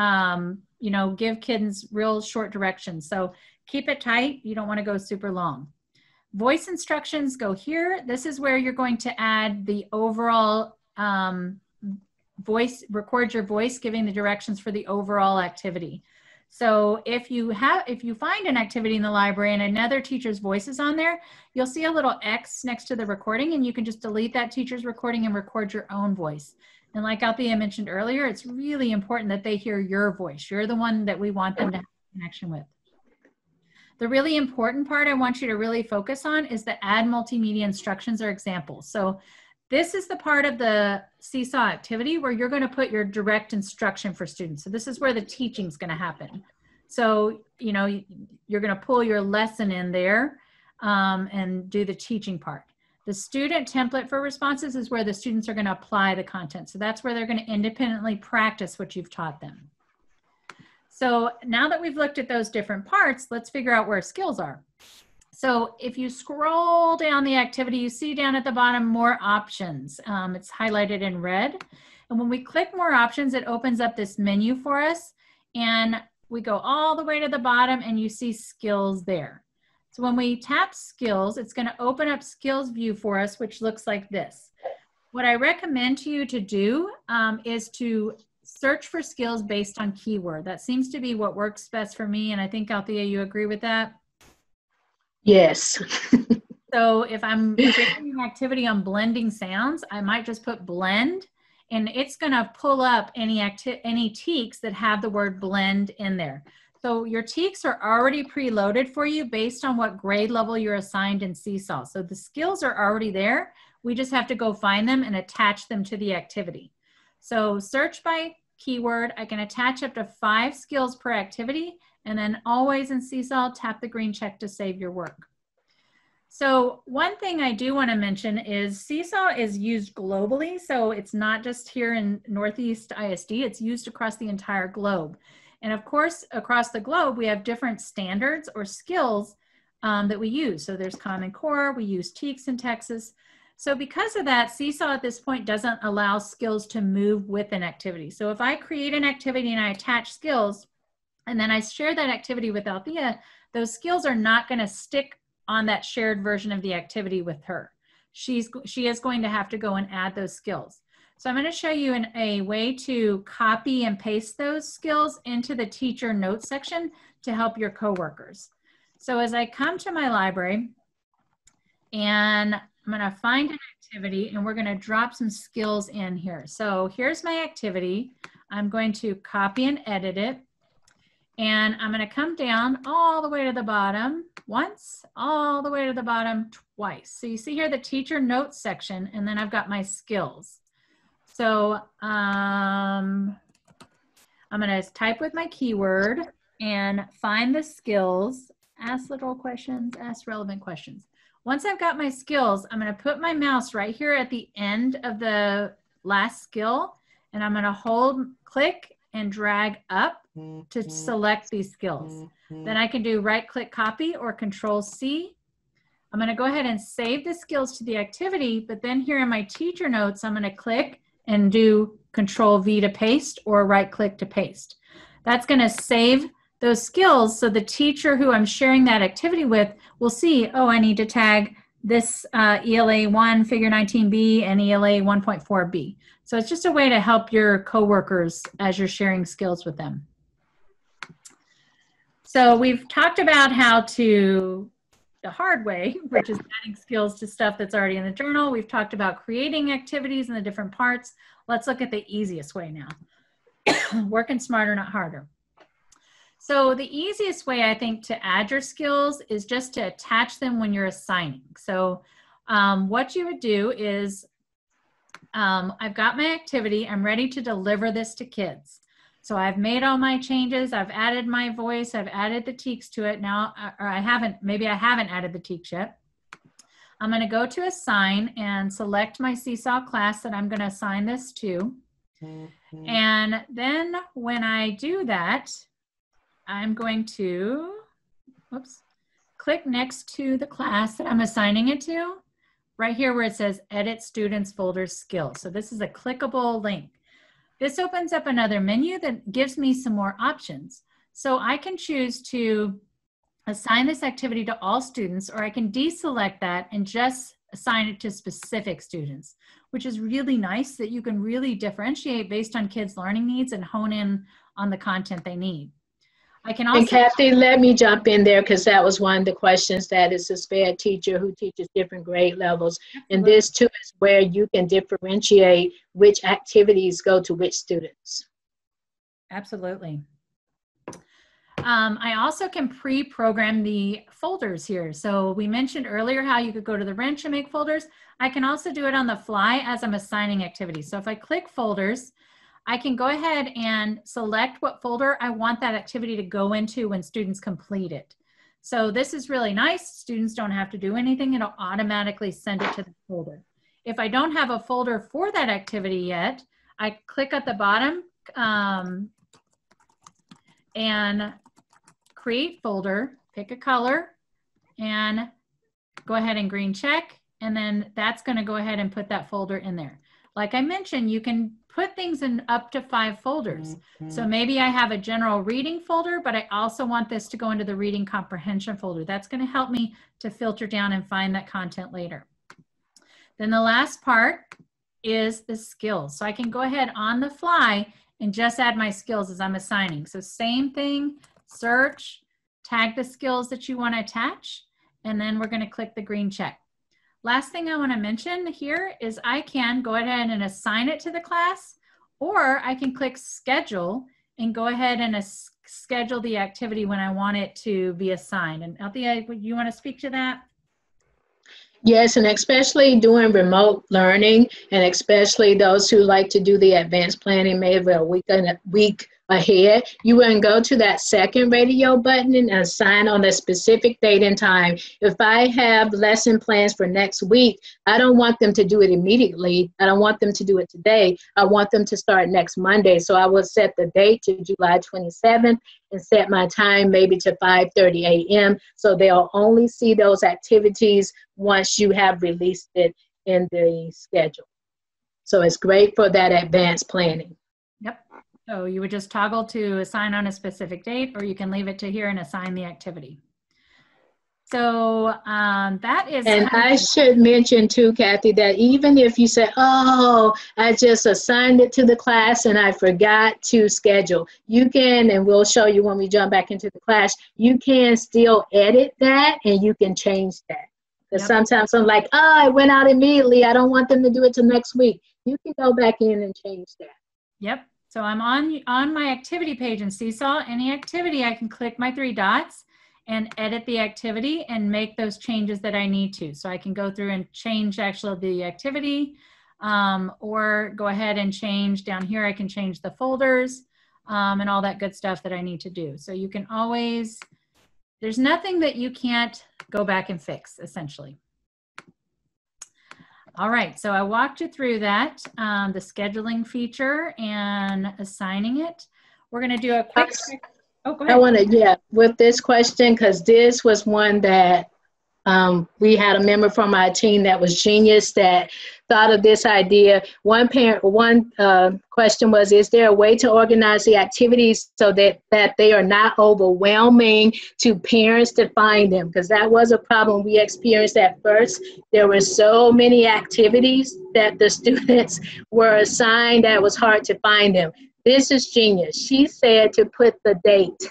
give kids real short directions. So keep it tight. You don't want to go super long. Voice instructions go here. This is where you're going to add the overall record your voice, giving the directions for the overall activity. So if you find an activity in the library and another teacher's voice is on there, you'll see a little X next to the recording, and you can just delete that teacher's recording and record your own voice. And like Althea mentioned earlier, it's really important that they hear your voice. You're the one that we want them to have a connection with. The really important part I want you to really focus on is the add multimedia instructions or examples. So this is the part of the Seesaw activity where you're going to put your direct instruction for students. So this is where the teaching is going to happen. So, you're going to pull your lesson in there and do the teaching part. The student template for responses is where the students are going to apply the content. So that's where they're going to independently practice what you've taught them. So now that we've looked at those different parts, let's figure out where skills are. So if you scroll down the activity, you see down at the bottom more options. It's highlighted in red. And when we click more options, it opens up this menu for us. And we go all the way to the bottom and you see skills there. So when we tap skills, it's going to open up skills view for us, which looks like this. What I recommend to you to do is to search for skills based on keyword. That seems to be what works best for me. And I think, Althea, you agree with that? Yes. So if I'm creating an activity on blending sounds, I might just put blend, and it's going to pull up any teaks that have the word blend in there. So your teaks are already preloaded for you based on what grade level you're assigned in Seesaw. So the skills are already there. We just have to go find them and attach them to the activity. So search by keyword. I can attach up to 5 skills per activity. And then always in Seesaw, tap the green check to save your work. So one thing I do want to mention is Seesaw is used globally. So it's not just here in Northeast ISD, it's used across the entire globe. And of course, across the globe, we have different standards or skills that we use. So there's Common Core, we use TEKS in Texas. So because of that, Seesaw at this point doesn't allow skills to move with an activity. So if I create an activity and I attach skills, and then I share that activity with Althea, those skills are not going to stick on that shared version of the activity with her. She is going to have to go and add those skills. So I'm going to show you a way to copy and paste those skills into the teacher notes section to help your coworkers. So as I come to my library, and I'm going to find an activity, and we're going to drop some skills in here. So here's my activity. I'm going to copy and edit it. And I'm going to come down all the way to the bottom once, all the way to the bottom twice. So you see here the teacher notes section, and then I've got my skills. So I'm going to type with my keyword and find the skills, ask literal questions, ask relevant questions. Once I've got my skills, I'm going to put my mouse right here at the end of the last skill, and I'm going to hold, click, and drag up to select these skills. Then I can do right-click copy or Control-C. I'm going to go ahead and save the skills to the activity, but then here in my teacher notes, I'm going to click and do Control-V to paste or right-click to paste. That's going to save those skills so the teacher who I'm sharing that activity with will see, oh, I need to tag this ELA 1 figure 19B and ELA 1.4B. So it's just a way to help your coworkers as you're sharing skills with them. So we've talked about how to, the hard way, which is adding skills to stuff that's already in the journal. We've talked about creating activities in the different parts. Let's look at the easiest way now. Working smarter, not harder. So the easiest way, I think, to add your skills is just to attach them when you're assigning. So what you would do is, I've got my activity, I'm ready to deliver this to kids. So I've made all my changes, I've added my voice, I've added the teaks to it now, or I haven't, maybe I haven't added the teaks yet. I'm going to go to assign and select my Seesaw class that I'm going to assign this to. And then when I do that, I'm going to, click next to the class that I'm assigning it to, right here where it says Edit Students Folders Skills. So this is a clickable link. This opens up another menu that gives me some more options. So I can choose to assign this activity to all students, or I can deselect that and just assign it to specific students, which is really nice that you can really differentiate based on kids' learning needs and hone in on the content they need. I can also— And Kathy, let me jump in there because that was one of the questions that is a SPED teacher who teaches different grade levels. Absolutely. And this too is where you can differentiate which activities go to which students. Absolutely. I also can pre-program the folders here. So we mentioned earlier how you could go to the wrench and make folders. I can also do it on the fly as I'm assigning activities. So if I click folders, I can go ahead and select what folder I want that activity to go into when students complete it. So this is really nice. Students don't have to do anything. It'll automatically send it to the folder. If I don't have a folder for that activity yet, I click at the bottom and create folder, pick a color, and go ahead and green check. And then that's going to go ahead and put that folder in there. Like I mentioned, you can put things in up to 5 folders. So maybe I have a general reading folder, but I also want this to go into the reading comprehension folder. That's going to help me to filter down and find that content later. Then the last part is the skills. So I can go ahead on the fly and just add my skills as I'm assigning. So same thing, search, tag the skills that you want to attach, and then we're going to click the green check. Last thing I want to mention here is I can go ahead and assign it to the class, or I can click schedule and go ahead and schedule the activity when I want it to be assigned. And Althea, you want to speak to that? Yes, and especially doing remote learning, and especially those who like to do the advanced planning maybe a week ahead, you wouldn't go to that second radio button and assign on a specific date and time. If I have lesson plans for next week, I don't want them to do it immediately. I don't want them to do it today. I want them to start next Monday. So I will set the date to July 27th and set my time maybe to 5:30 a.m. So they'll only see those activities once you have released it in the schedule. So it's great for that advanced planning. Yep. So you would just toggle to assign on a specific date, or you can leave it to here and assign the activity. So that is— And I should mention too, Kathy, that even if you say, oh, I just assigned it to the class and I forgot to schedule, you can, and we'll show you when we jump back into the class, you can still edit that and you can change that. Because sometimes I'm like, oh, it went out immediately. I don't want them to do it till next week. You can go back in and change that. Yep. So I'm on my activity page in Seesaw. Any activity, I can click my 3 dots and edit the activity and make those changes that I need to. So I can go through and change actually the activity, or go ahead and change down here. I can change the folders and all that good stuff that I need to do. So you can always, there's nothing that you can't go back and fix, essentially. All right, so I walked you through that, the scheduling feature and assigning it. We're gonna do a quick, oh, go ahead. I wanna, yeah, with this question, because this was one that we had a member from our team that was genius that thought of this idea. One question was, is there a way to organize the activities so that they are not overwhelming to parents to find them? Because that was a problem we experienced at first. There were so many activities that the students were assigned that it was hard to find them. This is genius. She said to put the date.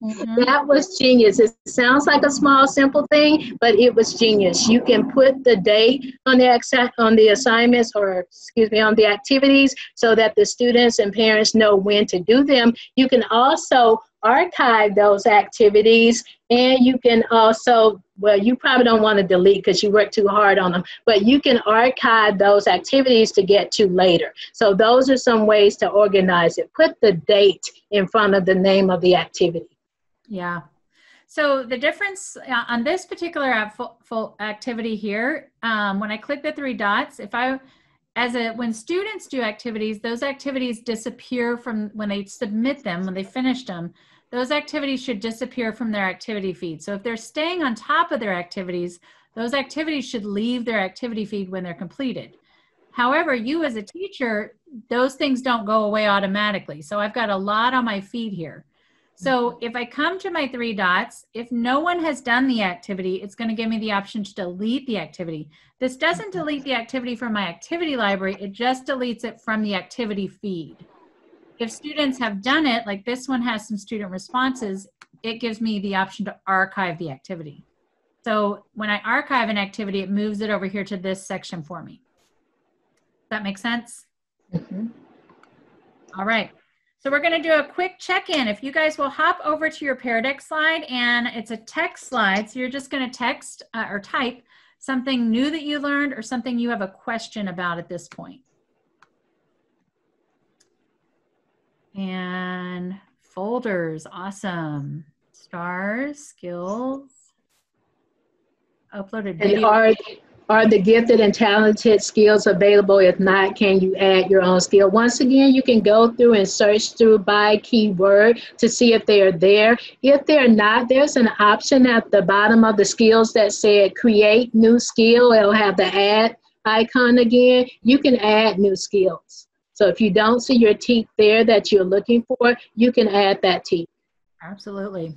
Mm-hmm. That was genius. It sounds like a small, simple thing, but it was genius. You can put the date on the assignments, or excuse me, on the activities, so that the students and parents know when to do them. You can also archive those activities, and you can also, well, you probably don't want to delete because you worked too hard on them, but you can archive those activities to get to later. So those are some ways to organize it. Put the date in front of the name of the activity. Yeah. So the difference on this particular full activity here, when I click the 3 dots, when students do activities, those activities disappear from when they submit them, when they finished them, those activities should disappear from their activity feed. So if they're staying on top of their activities, those activities should leave their activity feed when they're completed. However, you as a teacher, those things don't go away automatically. So I've got a lot on my feed here. So if I come to my 3 dots, if no one has done the activity, it's going to give me the option to delete the activity. This doesn't delete the activity from my activity library, it just deletes it from the activity feed. If students have done it, like this one has some student responses, it gives me the option to archive the activity. So when I archive an activity, it moves it over here to this section for me. Does that make sense? Mm-hmm. All right. So we're going to do a quick check-in. If you guys will hop over to your Pear Deck slide, and it's a text slide, so you're just going to text or type something new that you learned or something you have a question about at this point. And folders, awesome. Stars, skills, uploaded video. And are the gifted and talented skills available? If not, can you add your own skill? Once again, you can go through and search through by keyword to see if they are there. If they're not, there's an option at the bottom of the skills that said create new skill. It'll have the add icon again. You can add new skills. So if you don't see your teeth there that you're looking for, you can add that teeth. Absolutely.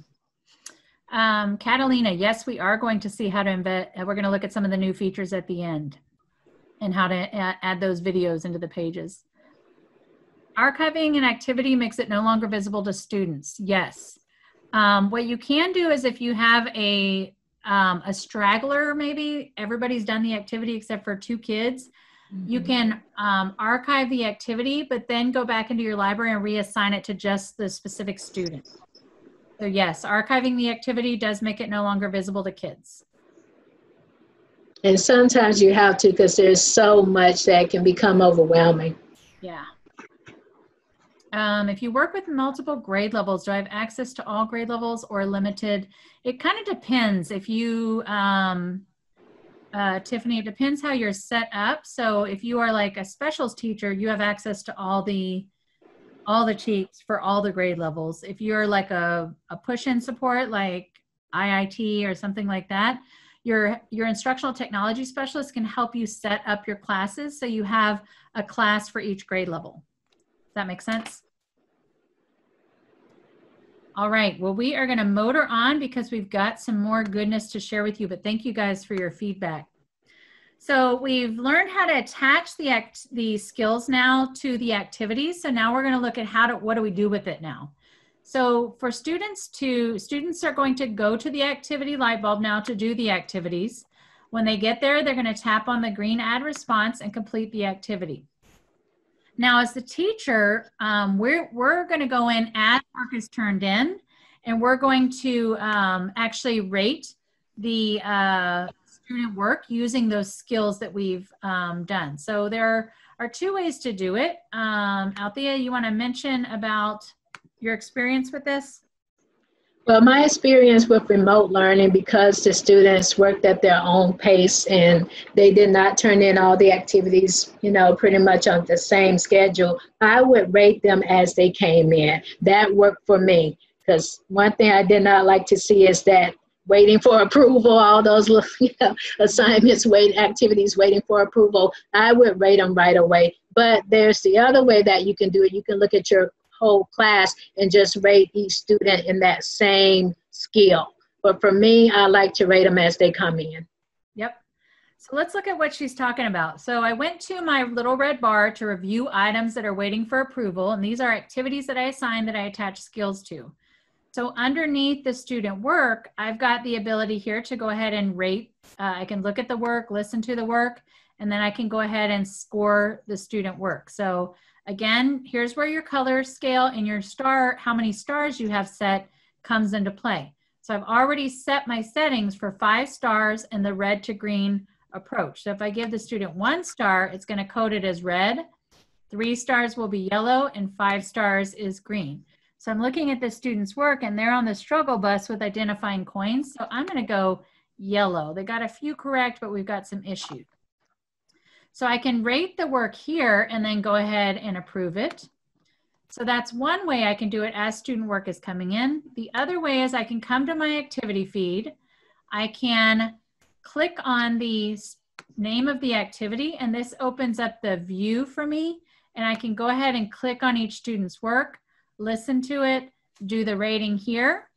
Catalina, yes, we are going to see how to embed, we're going to look at some of the new features at the end and how to add those videos into the pages. Archiving an activity makes it no longer visible to students. Yes. What you can do is if you have a straggler, maybe everybody's done the activity except for 2 kids, you can archive the activity, but then go back into your library and reassign it to just the specific student. So yes, archiving the activity does make it no longer visible to kids. And sometimes you have to, because there's so much that can become overwhelming. Yeah. If you work with multiple grade levels, do I have access to all grade levels or limited? It kind of depends. If you, Tiffany, it depends how you're set up. So if you are like a specials teacher, you have access to all the cheats for all the grade levels. If you're like a push-in support like IIT or something like that, your instructional technology specialist can help you set up your classes so you have a class for each grade level. Does that make sense? All right, well, we are gonna motor on because we've got some more goodness to share with you, but thank you guys for your feedback. So we've learned how to attach the skills now to the activities. So now we're going to look at what do we do with it now. So for students are going to go to the activity light bulb now to do the activities. When they get there, they're going to tap on the green add response and complete the activity. Now, as the teacher, we're going to go in as work is turned in, and we're going to actually rate the student work using those skills that we've done. So there are two ways to do it. Althea, you want to mention about your experience with this? Well, my experience with remote learning, because the students worked at their own pace and they did not turn in all the activities, pretty much on the same schedule, I would rate them as they came in. That worked for me, because one thing I did not like to see is that waiting for approval, all those assignments, activities waiting for approval. I would rate them right away. But there's the other way that you can do it. You can look at your whole class and just rate each student in that same skill. But for me, I like to rate them as they come in. Yep. So let's look at what she's talking about. So I went to my little red bar to review items that are waiting for approval. And these are activities that I assigned that I attach skills to. So underneath the student work, I've got the ability here to go ahead and rate. I can look at the work, listen to the work, and then I can go ahead and score the student work. So again, here's where your color scale and your star, how many stars you have set, comes into play. So I've already set my settings for 5 stars and the red to green approach. So if I give the student 1 star, it's going to code it as red. 3 stars will be yellow and 5 stars is green. So I'm looking at the student's work and they're on the struggle bus with identifying coins. So I'm going to go yellow. They got a few correct, but we've got some issues. So I can rate the work here and then go ahead and approve it. So that's one way I can do it as student work is coming in. The other way is I can come to my activity feed. I can click on the name of the activity, and this opens up the view for me. And I can go ahead and click on each student's work, listen to it, do the rating here,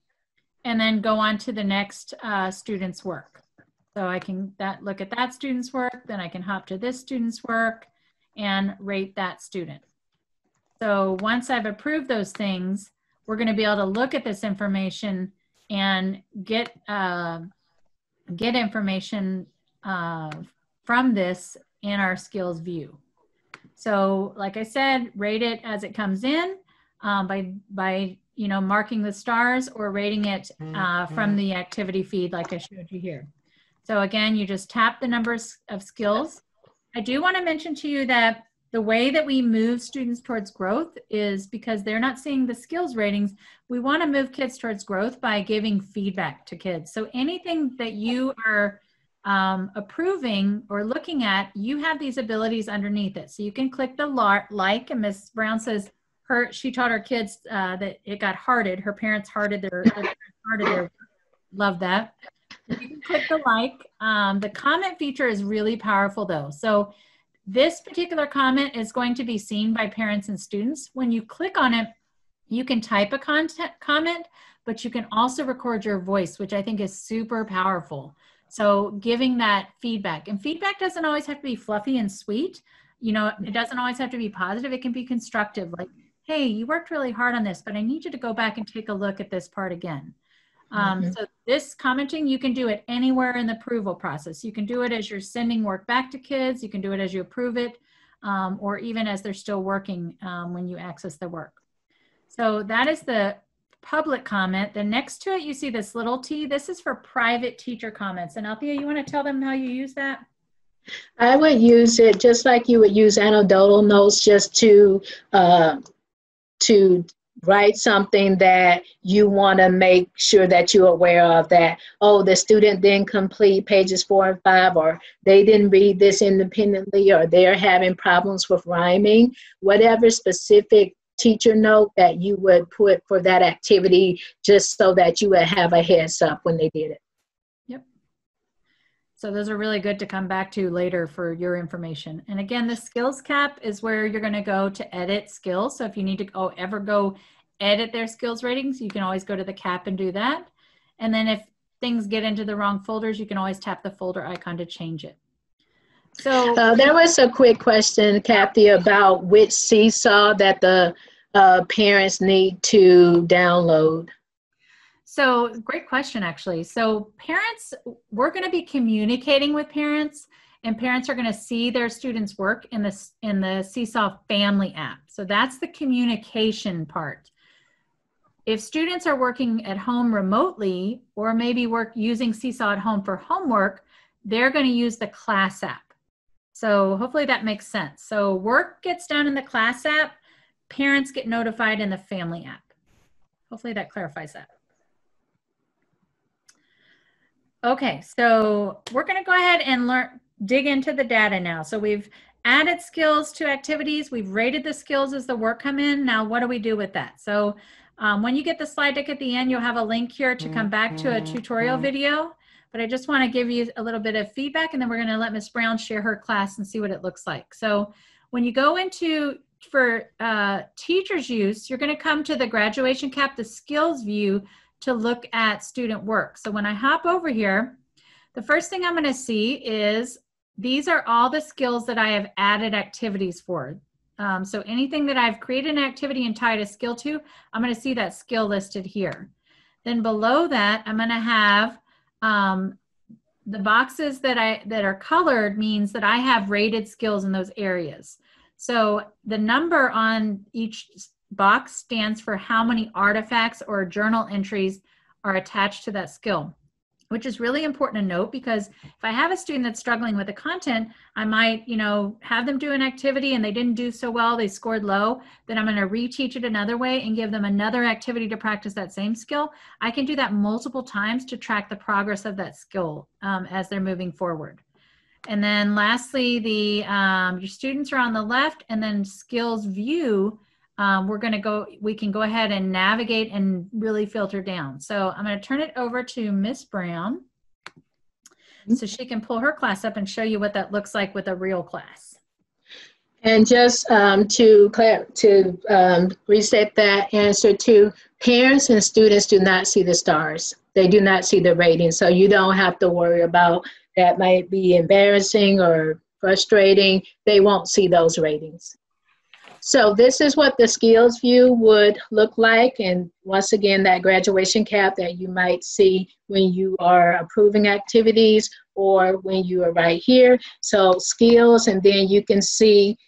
and then go on to the next student's work. So I can look at that student's work, then I can hop to this student's work and rate that student. So once I've approved those things, we're going to be able to look at this information and get information from this in our skills view. So like I said, rate it as it comes in by marking the stars, or rating it from the activity feed like I showed you here. So again, you just tap the numbers of skills. I do want to mention to you that the way that we move students towards growth is because they're not seeing the skills ratings. We want to move kids towards growth by giving feedback to kids. So anything that you are approving or looking at, you have these abilities underneath it. So you can click the like, and Ms. Brown says she taught her kids that it got hearted. Her parents hearted their love that. You can click the like. The comment feature is really powerful though. So this particular comment is going to be seen by parents and students. When you click on it, you can type a comment, but you can also record your voice, which I think is super powerful. So giving that feedback, and feedback doesn't always have to be fluffy and sweet. It doesn't always have to be positive. It can be constructive, like, hey, you worked really hard on this, but I need you to go back and take a look at this part again. So this commenting, you can do it anywhere in the approval process. You can do it as you're sending work back to kids. You can do it as you approve it, or even as they're still working when you access the work. So that is the public comment. Then next to it, you see this little T. This is for private teacher comments. And Althea, you want to tell them how you use that? I would use it just like you would use anecdotal notes, just to write something that you want to make sure that you're aware of, that, oh, the student didn't complete pages 4 and 5, or they didn't read this independently, or they're having problems with rhyming. Whatever specific teacher note that you would put for that activity, just so that you would have a heads up when they did it. Yep. So those are really good to come back to later for your information. And again, the skills cap is where you're going to go to edit skills. So if you need to ever go edit their skills ratings, you can always go to the cap and do that. And then if things get into the wrong folders, you can always tap the folder icon to change it. So there was a quick question, Kathy, about which Seesaw that the parents need to download. So great question, actually. So parents, we're going to be communicating with parents, and parents are going to see their students' work in the Seesaw Family app. So that's the communication part. If students are working at home remotely, or maybe using Seesaw at home for homework, they're going to use the class app. So hopefully that makes sense. So work gets done in the class app, parents get notified in the family app. Hopefully that clarifies that. Okay, so we're going to go ahead and dig into the data now. So we've added skills to activities. We've rated the skills as the work come in. Now, what do we do with that? So when you get the slide deck at the end, you'll have a link here to come back to a tutorial video. But I just want to give you a little bit of feedback, and then we're going to let Ms. Brown share her class and see what it looks like. So when you go into, for teachers' use, you're going to come to the graduation cap, the skills view, to look at student work. So when I hop over here, the first thing I'm going to see is these are all the skills that I have added activities for. So anything that I've created an activity and tied a skill to, I'm going to see that skill listed here. Then below that, I'm going to have the boxes that are colored means that I have rated skills in those areas. So the number on each box stands for how many artifacts or journal entries are attached to that skill, which is really important to note, because if I have a student that's struggling with the content, I might, have them do an activity and they didn't do so well, they scored low, then I'm going to reteach it another way and give them another activity to practice that same skill. I can do that multiple times to track the progress of that skill as they're moving forward. And then lastly, your students are on the left, and then skills view, we can go ahead and navigate and really filter down. So I'm going to turn it over to Miss Brown so she can pull her class up and show you what that looks like with a real class. And just to reset that answer to parents and students do not see the stars. They do not see the rating. So you don't have to worry about that might be embarrassing or frustrating. They won't see those ratings. So this is what the skills view would look like. And once again, that graduation cap that you might see when you are approving activities or when you are right here. So skills, and then you can see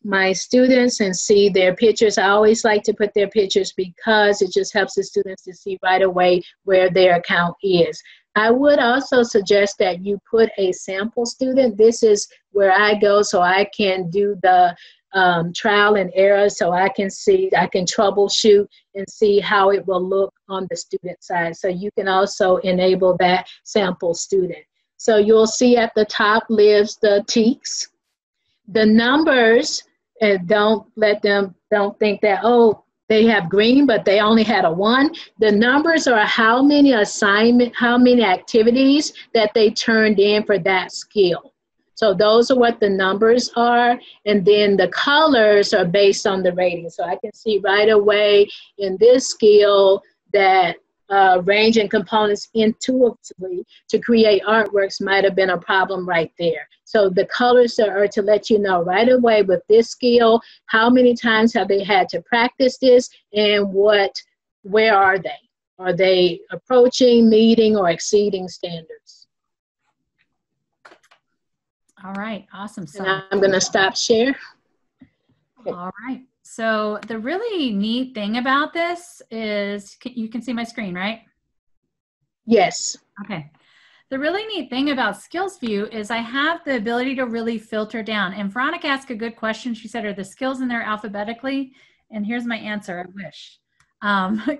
my students and see their pictures. I always like to put their pictures because it just helps the students to see right away where their account is. I would also suggest that you put a sample student. This is where I go so I can do the trial and error, so I can troubleshoot and see how it will look on the student side. So you can also enable that sample student. So you'll see at the top lives the TEKS. The numbers, don't think that, oh, they have green, but they only had a 1. The numbers are how many activities that they turned in for that skill. So those are what the numbers are, and then the colors are based on the rating. So I can see right away in this skill that arranging components intuitively to create artworks might have been a problem right there. So the colors are to let you know right away with this skill, how many times have they had to practice this, and where are they? Are they approaching, meeting, or exceeding standards? All right, awesome. So and I'm going to stop share. All right. So the really neat thing about this is, you can see my screen, right? Yes. Okay. The really neat thing about Skills View is I have the ability to really filter down. And Veronica asked a good question. She said, are the skills in there alphabetically? And here's my answer, I wish.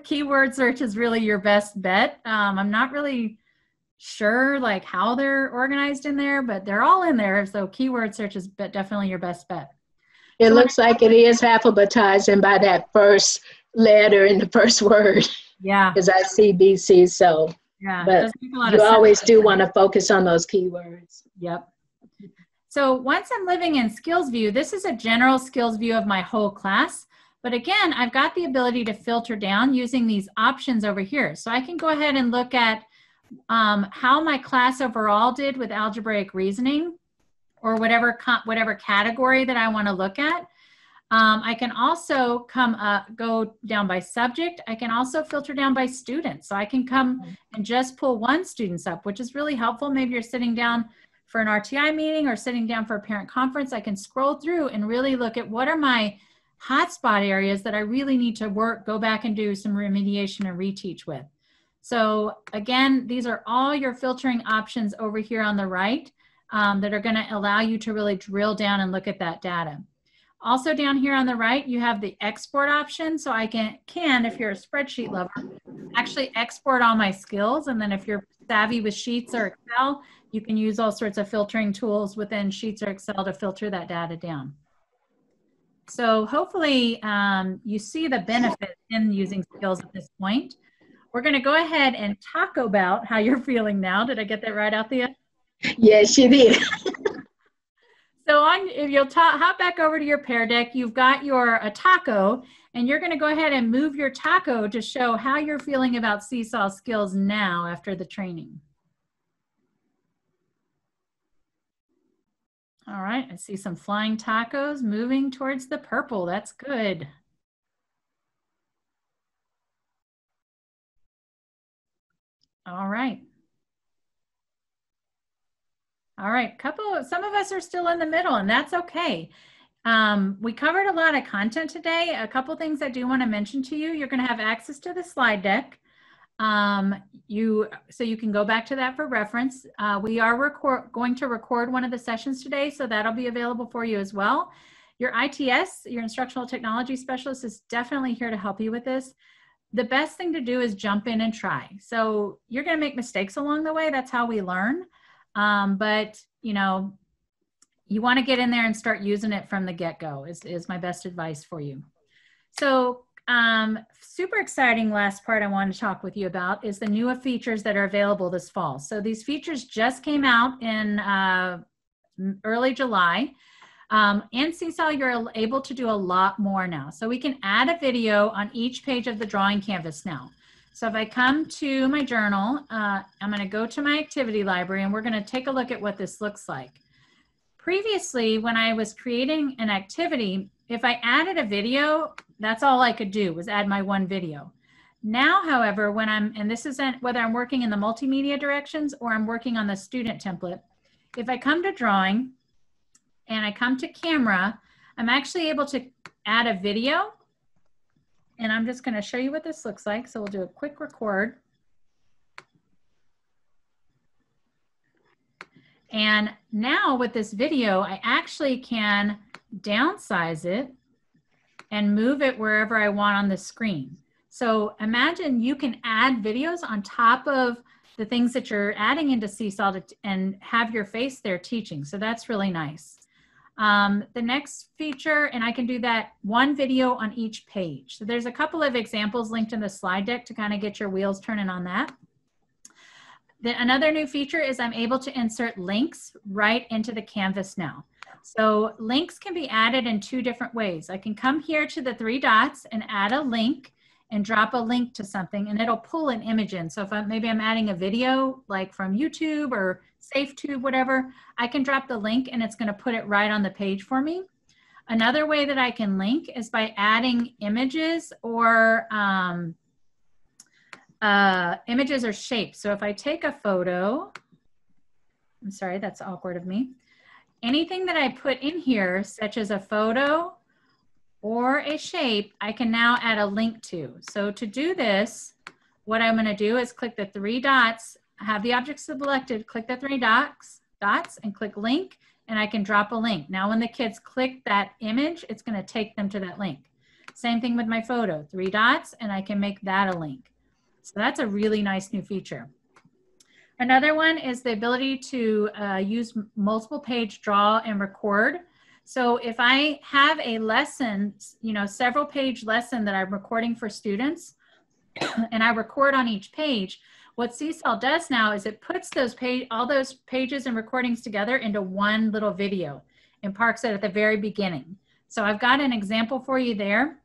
Keyword search is really your best bet. I'm not really sure like how they're organized in there, but they're all in there. So keyword search is definitely your best bet. It looks like it is alphabetized and by that first letter in the first word. Yeah. Because I see BC, so. Yeah. But you always do want to focus on those keywords. Yep. So once I'm living in Skills View, this is a general skills view of my whole class. But again, I've got the ability to filter down using these options over here. So I can go ahead and look at how my class overall did with algebraic reasoning, or whatever category that I want to look at. I can also go down by subject. I can also filter down by student. So I can come and just pull one student's up, which is really helpful. Maybe you're sitting down for an RTI meeting or sitting down for a parent conference, I can scroll through and really look at what are my hotspot areas that I really need to go back and do some remediation and reteach with. So again, these are all your filtering options over here on the right that are going to allow you to really drill down and look at that data. Also down here on the right, you have the export option. So I can, if you're a spreadsheet lover, actually export all my skills. And then if you're savvy with Sheets or Excel, you can use all sorts of filtering tools within Sheets or Excel to filter that data down. So hopefully you see the benefit in using skills at this point. We're going to go ahead and talk about how you're feeling now. Did I get that right, Althea? Yes, you did. So if you'll hop back over to your Pear Deck, you've got your taco, and you're going to go ahead and move your taco to show how you're feeling about Seesaw skills now after the training. All right, I see some flying tacos moving towards the purple. That's good. All right. All right, some of us are still in the middle, and that's okay. We covered a lot of content today. A couple things I do want to mention to you. You're going to have access to the slide deck. So you can go back to that for reference. We are going to record one of the sessions today, so that'll be available for you as well. Your ITS, your Instructional Technology Specialist, is definitely here to help you with this. The best thing to do is jump in and try. So you're going to make mistakes along the way. That's how we learn. But you know, you want to get in there and start using it from the get-go is my best advice for you. So super exciting last part I want to talk with you about is the newer features that are available this fall. So these features just came out in early July. In Seesaw, you're able to do a lot more now. So we can add a video on each page of the drawing canvas now. So if I come to my journal, I'm going to go to my activity library, and we're going to take a look at what this looks like. Previously, when I was creating an activity, if I added a video, that's all I could do was add my one video. Now, however, and this isn't whether I'm working in the multimedia directions or I'm working on the student template, if I come to drawing and I come to camera, I'm actually able to add a video. And I'm just going to show you what this looks like. So we'll do a quick record. And now with this video, I actually can downsize it and move it wherever I want on the screen. So imagine you can add videos on top of the things that you're adding into Seesaw and have your face there teaching. So that's really nice. The next feature, and I can do that one video on each page. So there's a couple of examples linked in the slide deck to kind of get your wheels turning on that. Another new feature is I'm able to insert links right into the canvas now. So links can be added in two different ways. I can come here to the three dots and add a link and drop a link to something, and it'll pull an image in. So if maybe I'm adding a video like from YouTube or SafeTube, whatever, I can drop the link and it's going to put it right on the page for me. Another way that I can link is by adding images or shapes. So if I take a photo, I'm sorry, that's awkward of me. Anything that I put in here, such as a photo or a shape, I can now add a link to. So to do this, what I'm going to do is click the three dots, have the object selected, click the three dots and click link, and I can drop a link. Now when the kids click that image, it's going to take them to that link. Same thing with my photo, three dots, and I can make that a link. So that's a really nice new feature. Another one is the ability to use multiple page draw and record. So if I have a lesson, you know, several page lesson that I'm recording for students and I record on each page, what Seesaw does now is it puts all those pages and recordings together into one little video and parks it at the very beginning. So I've got an example for you there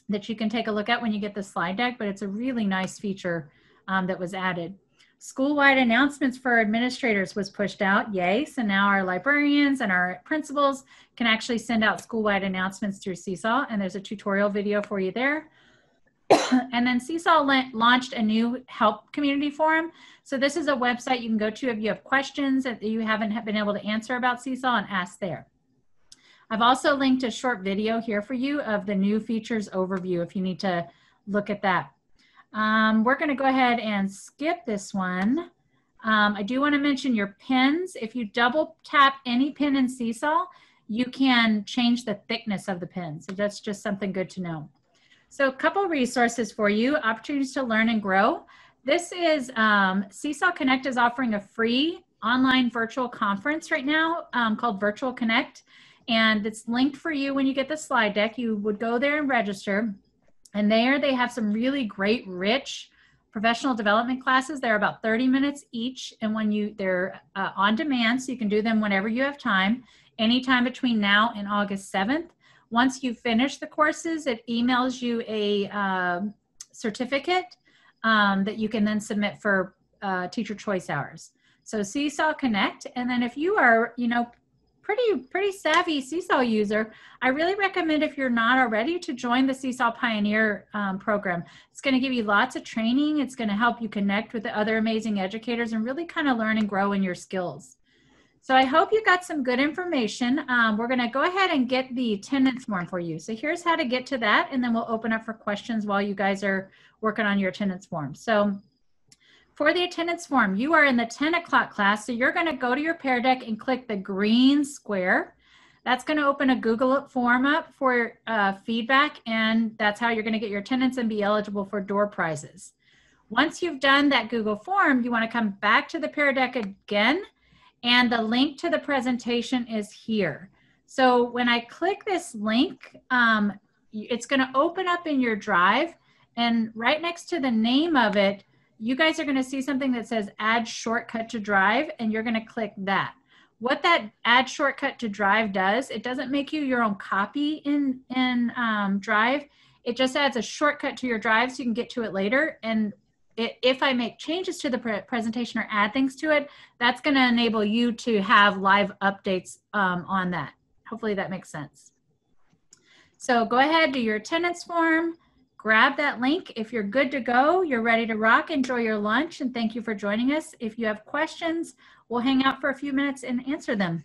that you can take a look at when you get the slide deck, but it's a really nice feature that was added. School-wide announcements for administrators was pushed out, yay. So now our librarians and our principals can actually send out school-wide announcements through Seesaw, and there's a tutorial video for you there. And then Seesaw launched a new help community forum. So this is a website you can go to if you have questions that you haven't been able to answer about Seesaw, and ask there. I've also linked a short video here for you of the new features overview if you need to look at that. We're going to go ahead and skip this one. I do want to mention your pins. If you double tap any pin in Seesaw, you can change the thickness of the pin. So that's just something good to know. So a couple resources for you, opportunities to learn and grow. This is Seesaw Connect is offering a free online virtual conference right now called Virtual Connect. And it's linked for you when you get the slide deck. You would go there and register. And there they have some really great, rich professional development classes. They're about 30 minutes each. And when they're on demand, so you can do them whenever you have time, anytime between now and August 7th. Once you finish the courses, it emails you a certificate that you can then submit for teacher choice hours. So Seesaw Connect. And then if you are, pretty savvy Seesaw user, I really recommend, if you're not already, to join the Seesaw Pioneer program. It's going to give you lots of training. It's going to help you connect with the other amazing educators and really kind of learn and grow in your skills. So I hope you got some good information. We're going to go ahead and get the attendance form for you. So here's how to get to that, and then we'll open up for questions while you guys are working on your attendance form. So for the attendance form, you are in the 10 o'clock class, so you're going to go to your Pear Deck and click the green square. That's going to open a Google form up for feedback, and that's how you're going to get your attendance and be eligible for door prizes. Once you've done that Google form, you want to come back to the Pear Deck again, and the link to the presentation is here. So when I click this link, it's going to open up in your drive, and right next to the name of it, you guys are going to see something that says add shortcut to drive, and you're going to click that. What that add shortcut to drive does, it doesn't make you your own copy in drive. It just adds a shortcut to your drive so you can get to it later. And if I make changes to the presentation or add things to it, that's going to enable you to have live updates on that. Hopefully that makes sense. So go ahead, do your attendance form. Grab that link. If you're good to go, you're ready to rock, enjoy your lunch, and thank you for joining us. If you have questions, we'll hang out for a few minutes and answer them.